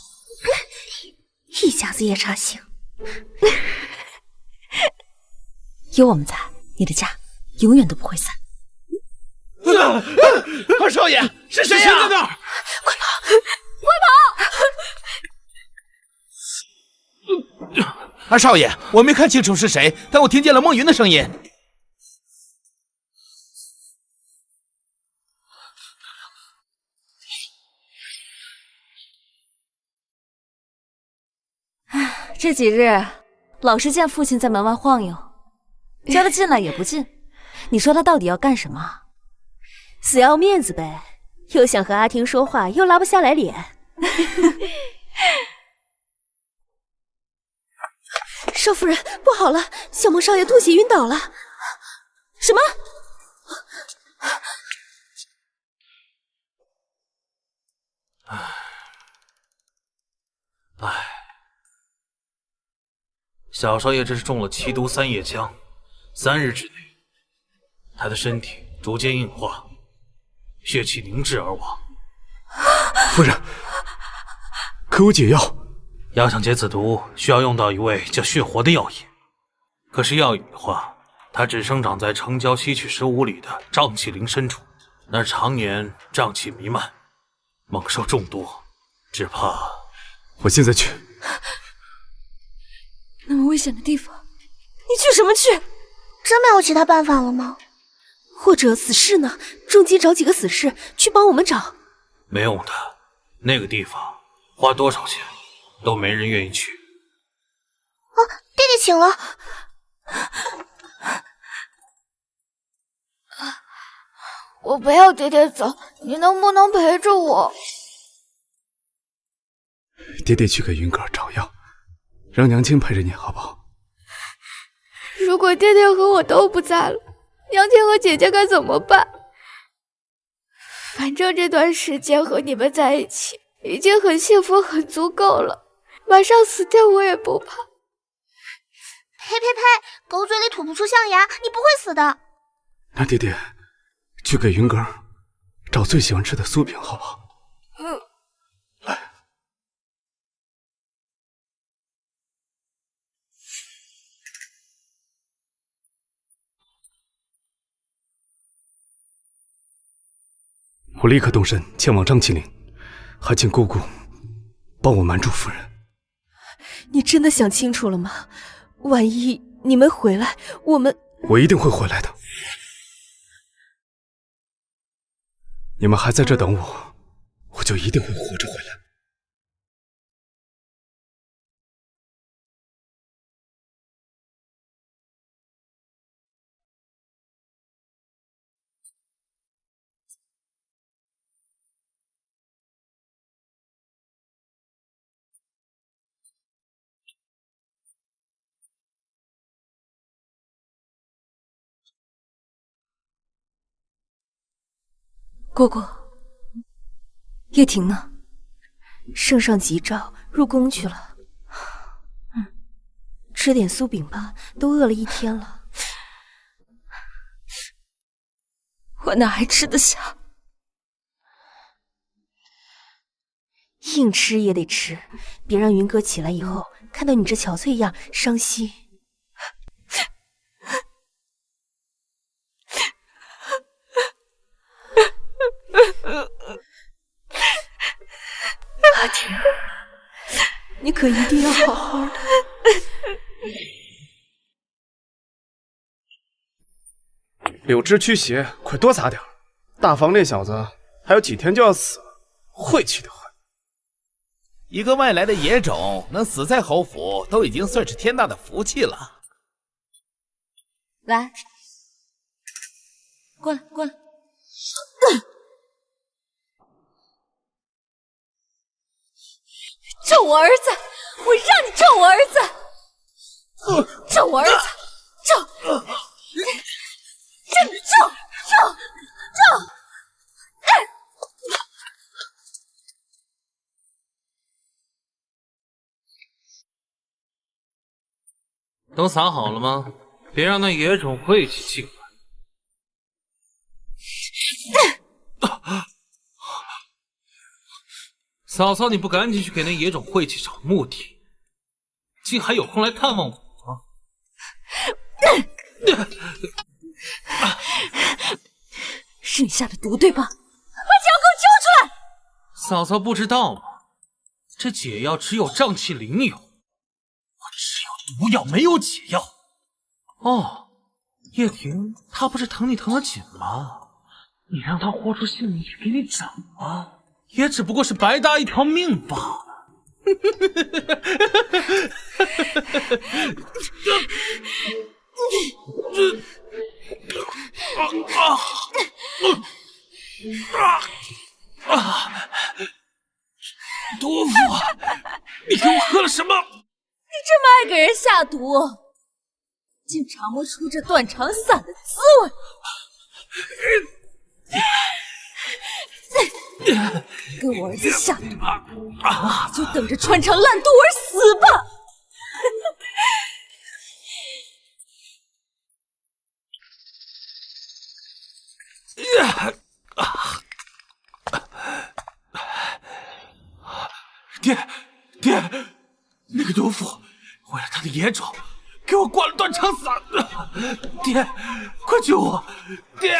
[SPEAKER 10] 一家子夜叉星。
[SPEAKER 1] 有我们在，你的家永远都不会散。
[SPEAKER 3] 二少爷，是谁呀？
[SPEAKER 2] 在那儿！
[SPEAKER 1] 快跑！快跑！
[SPEAKER 3] 二少爷，我没看清楚是谁，但我听见了梦云的声音。
[SPEAKER 1] 这几日老是见父亲在门外晃悠，叫他进来也不进。你说他到底要干什么？
[SPEAKER 10] 死要面子呗，又想和阿婷说话，又拉不下来脸。少夫人，不好了，小孟少爷吐血晕倒了。
[SPEAKER 1] 什么？
[SPEAKER 2] 唉，小少爷这是中了奇毒三叶浆，3日之内，他的身体逐渐硬化，血气凝滞而亡。
[SPEAKER 4] 夫人，可有解药？
[SPEAKER 2] 要想解此毒，需要用到一味叫血活的药引。可是药引的话，它只生长在城郊西去15里的瘴气林深处，那常年瘴气弥漫，猛兽众多，只怕……
[SPEAKER 4] 我现在去。
[SPEAKER 1] 那么危险的地方，你去什么去？
[SPEAKER 11] 真没有其他办法了吗？
[SPEAKER 10] 或者死士呢？仲基找几个死士去帮我们找。
[SPEAKER 2] 没用的，那个地方花多少钱都没人愿意去。
[SPEAKER 11] 啊，弟弟醒了。我不要爹爹走，你能不能陪着我？
[SPEAKER 4] 爹爹去给云哥找药，让娘亲陪着你好不好？
[SPEAKER 11] 如果爹爹和我都不在了，娘亲和姐姐该怎么办？反正这段时间和你们在一起已经很幸福很足够了，马上死掉我也不怕。
[SPEAKER 7] 呸呸呸！狗嘴里吐不出象牙，你不会死的。
[SPEAKER 4] 那爹爹去给云哥找最喜欢吃的酥饼好不好？来。我立刻动身前往瘴气岭，还请姑姑帮我瞒住夫人。
[SPEAKER 10] 你真的想清楚了吗？万一你没回来，
[SPEAKER 4] 我一定会回来的。你们还在这等我，我就一定会活着回来。
[SPEAKER 1] 姑姑，叶婷呢？
[SPEAKER 10] 圣上急召入宫去了。吃点酥饼吧，都饿了一天了。
[SPEAKER 1] 我哪还吃得下？
[SPEAKER 10] 硬吃也得吃，别让云哥起来以后看到你这憔悴样伤心。
[SPEAKER 1] 阿婷，你可一定要好好的。
[SPEAKER 4] 柳枝驱邪，快多撒点。大房那小子还有几天就要死了，晦气的很。
[SPEAKER 3] 一个外来的野种能死在侯府，都已经算是天大的福气了。
[SPEAKER 1] 来，过来，过来。咒我儿子！我让你咒我儿子！咒我儿子！咒！让你咒！
[SPEAKER 2] 都撒好了吗？别让那野种晦气进来。嫂嫂，你不赶紧去给那野种晦气找目的，竟还有空来看望我吗？
[SPEAKER 1] 是你下的毒对吧？把解药给我交出来！
[SPEAKER 2] 嫂嫂不知道吗？这解药只有瘴气灵有，我只有毒药，没有解药。哦，叶婷，她不是疼你疼得紧吗？你让她豁出性命去给你找啊，也只不过是白搭一条命罢了。毒妇，你给我喝了什么？
[SPEAKER 1] 你这么爱给人下毒，竟尝不出这断肠散的滋味。给我儿子下毒，你就等着穿肠烂肚而死吧！
[SPEAKER 2] 爹，那个毒妇为了他的野种，给我灌了断肠散。爹，快救我！爹！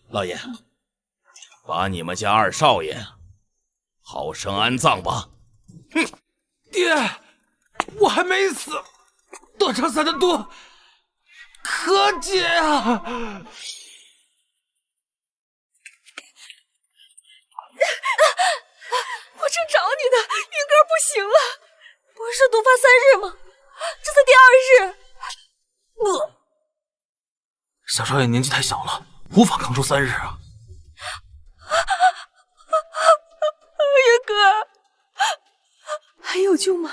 [SPEAKER 3] 老爷，把你们家二少爷好生安葬吧。
[SPEAKER 2] 哼，爹，我还没死，断肠散的毒可解啊！
[SPEAKER 1] 我正找你呢，云哥不行了，不是说毒发3日吗？这才第2日。
[SPEAKER 2] 小少爷年纪太小了，无法扛住3日啊！
[SPEAKER 1] 云哥，还有救吗？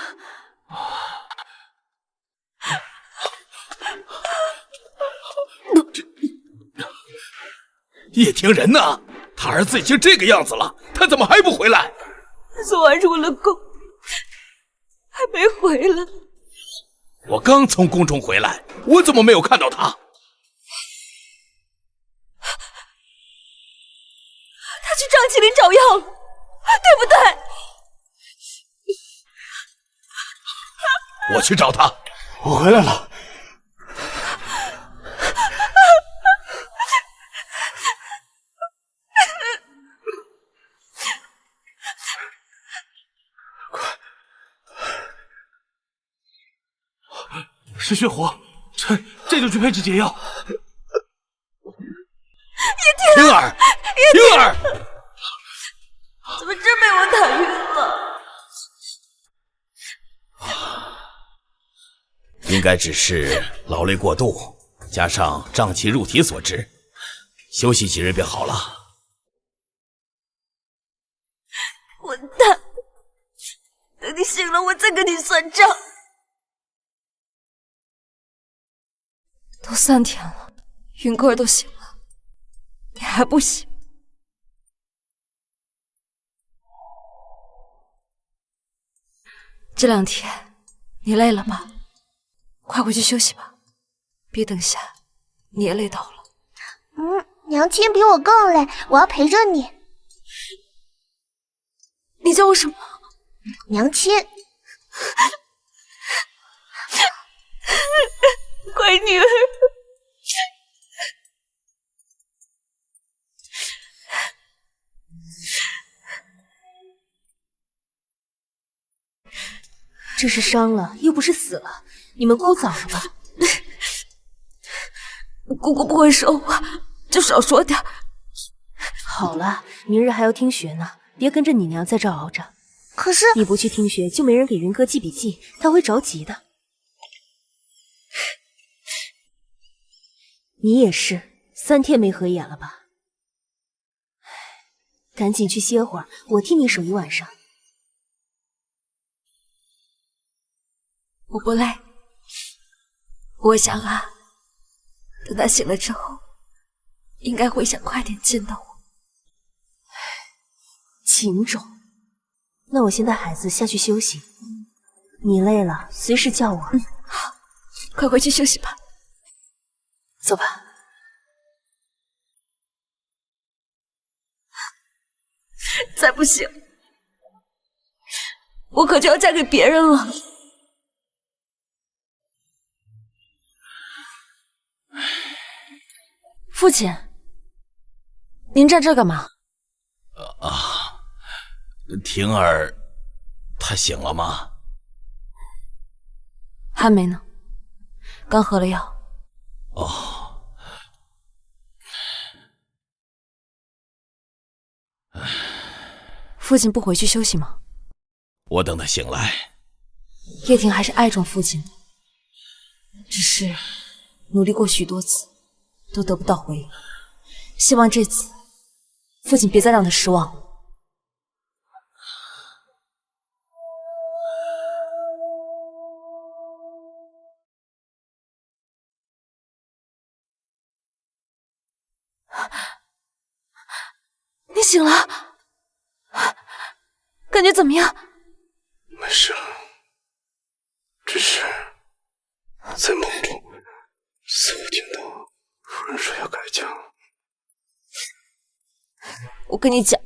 [SPEAKER 3] 叶庭人呢？他儿子已经这个样子了，他怎么还不回来？
[SPEAKER 1] 昨晚入了宫，还没回来。
[SPEAKER 3] 我刚从宫中回来，我怎么没有看到他？
[SPEAKER 1] 他去张麒麟找药了，对不对？
[SPEAKER 3] 我去找他。
[SPEAKER 6] 我回来了。
[SPEAKER 2] 是血火，臣这就去配置解药。
[SPEAKER 3] 婷儿，婷儿，
[SPEAKER 1] 怎么真被我打晕了？
[SPEAKER 3] 应该只是劳累过度，加上瘴气入体所致，休息几日便好了。
[SPEAKER 1] 混蛋！等你醒了，我再跟你算账。都3天了，云哥儿都醒了，你还不醒？这2天你累了吧？快回去休息吧，别等下你也累倒了。
[SPEAKER 7] 娘亲比我更累，我要陪着你。
[SPEAKER 1] 你叫我什么？
[SPEAKER 7] 娘亲。
[SPEAKER 1] 乖女儿。
[SPEAKER 10] 这是伤了，又不是死了，你们哭早了吧？
[SPEAKER 1] 姑姑不会说话，就少说点。
[SPEAKER 10] 好了，明日还要听学呢，别跟着你娘在这熬着。
[SPEAKER 7] 可是
[SPEAKER 10] 你不去听学，就没人给云哥记笔记，他会着急的。你也是，3天没合眼了吧？赶紧去歇会儿，我替你守一晚上。
[SPEAKER 1] 我不累，我想啊，等他醒了之后，应该会想快点见到我。
[SPEAKER 10] 情种，那我先带孩子下去休息，你累了随时叫我。
[SPEAKER 1] 好，快回去休息吧。
[SPEAKER 10] 走吧。
[SPEAKER 1] 再不行，我可就要嫁给别人了。父亲，您站这干嘛？
[SPEAKER 3] 婷儿，她醒了吗？
[SPEAKER 1] 还没呢，刚喝了药。
[SPEAKER 3] 哦，
[SPEAKER 12] 父亲不回去休息吗？
[SPEAKER 3] 我等他醒来。
[SPEAKER 12] 叶婷还是爱重父亲的，只是努力过许多次，都得不到回应。希望这次父亲别再让他失望了。你醒了，感觉怎么样？
[SPEAKER 6] 没事了，只是在梦中似乎听到夫人说要改嫁。
[SPEAKER 12] 我跟你讲，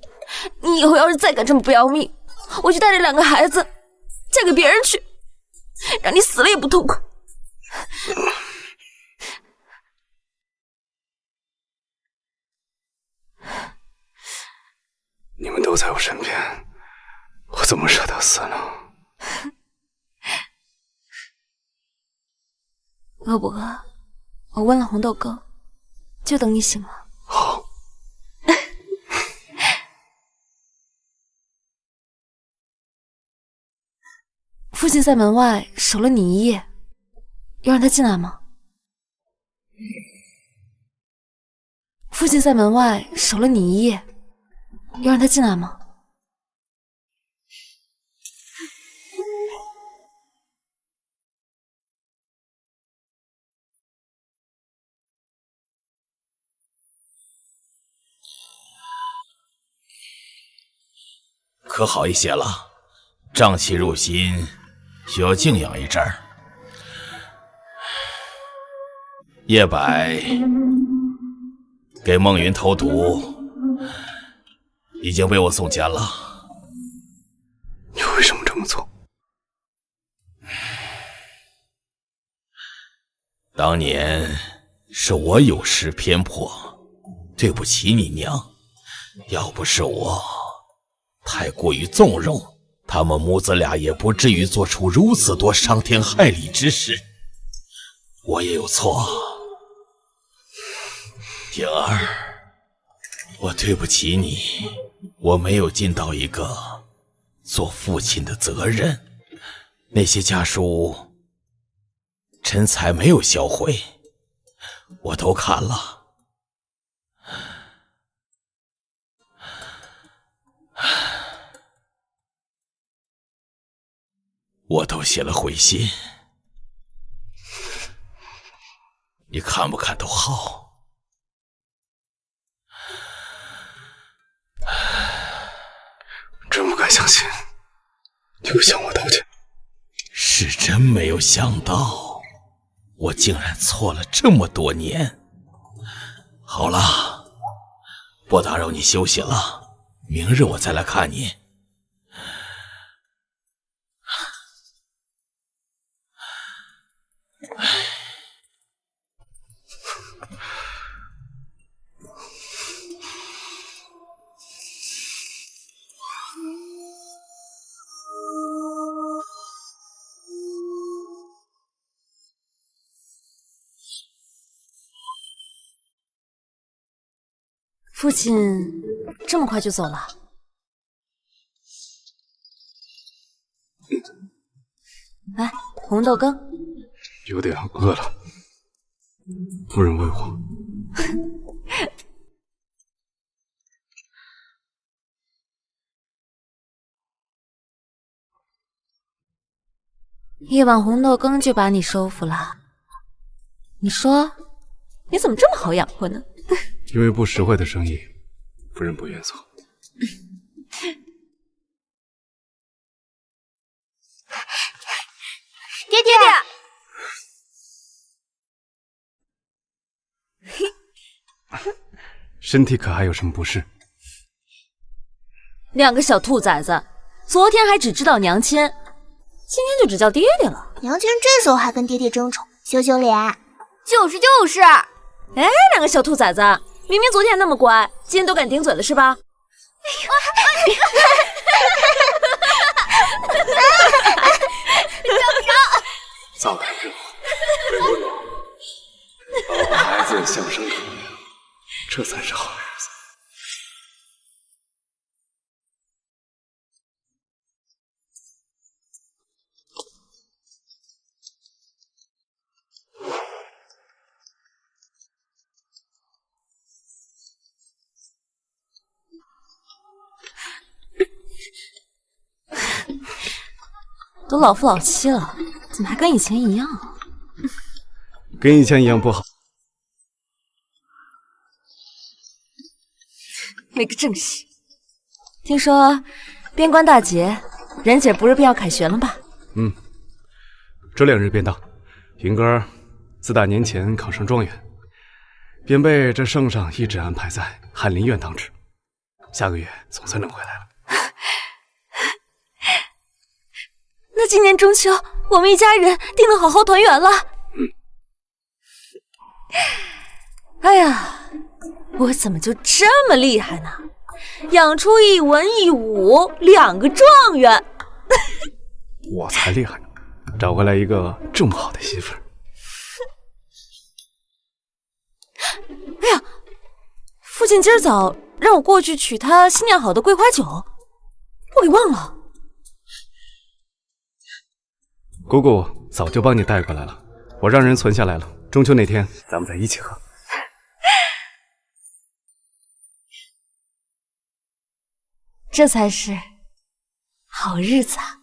[SPEAKER 12] 你以后要是再敢这么不要命，我就带着2个孩子嫁给别人去，让你死了也不痛快。
[SPEAKER 6] 你们都在我身边，我怎么舍得死呢？
[SPEAKER 12] 饿不饿？我温了红豆羹，就等你醒了。
[SPEAKER 6] 好。
[SPEAKER 12] 父亲在门外守了你1夜，要让他进来吗？父亲在门外守了你1夜，要让他进来吗？
[SPEAKER 3] 可好一些了，瘴气入心，需要静养一阵儿。叶柏给孟云投毒，已经被我送监了。
[SPEAKER 6] 你为什么这么做？
[SPEAKER 3] 当年是我有失偏颇，对不起你娘。要不是我太过于纵容，他们母子俩也不至于做出如此多伤天害理之事。我也有错，婷儿，我对不起你，我没有尽到一个做父亲的责任。那些家书，陈才没有销毁，我都看了。我都写了回信，你看不看都好。
[SPEAKER 6] 真不敢相信你会向我道歉。
[SPEAKER 3] 是真没有想到，我竟然错了这么多年。好了，不打扰你休息了，明日我再来看你。
[SPEAKER 12] 父亲这么快就走了？来，红豆羹。
[SPEAKER 6] 有点饿了，夫人喂我。
[SPEAKER 12] 一碗红豆羹就把你收服了，你说你怎么这么好养活呢？
[SPEAKER 6] 因为不实惠的生意，夫人不愿做。
[SPEAKER 7] 爹爹，
[SPEAKER 6] 身体可还有什么不适
[SPEAKER 12] ？2个小兔崽子，昨天还只知道娘亲，今天就只叫爹爹了。
[SPEAKER 7] 娘亲这时候还跟爹爹争宠，羞羞脸。
[SPEAKER 12] 就是。哎，2个小兔崽子，明明昨天还那么乖，今天都敢顶嘴了是吧？
[SPEAKER 6] 造反之后，把孩子相生养养，这才是好日子。
[SPEAKER 12] 都老夫老妻了，怎么还跟以前一样啊？
[SPEAKER 4] 跟以前一样不好。
[SPEAKER 12] 没个正形。听说边关大捷，人姐不是便要凯旋了吧？
[SPEAKER 4] 这2日便到。云哥自打年前考上状元，便被这圣上一直安排在翰林院当值。下个月总算能回来了。
[SPEAKER 12] 那今年中秋，我们一家人定能好好团圆了。哎呀，我怎么就这么厉害呢？养出一文一武2个状元。
[SPEAKER 4] 我才厉害呢，找回来一个这么好的媳妇儿。
[SPEAKER 12] 哎呀，父亲今儿早让我过去取他新酿好的桂花酒，我给忘了。
[SPEAKER 4] 姑姑早就帮你带过来了，我让人存下来了。中秋那天咱们再一起喝。
[SPEAKER 12] 这才是好日子啊！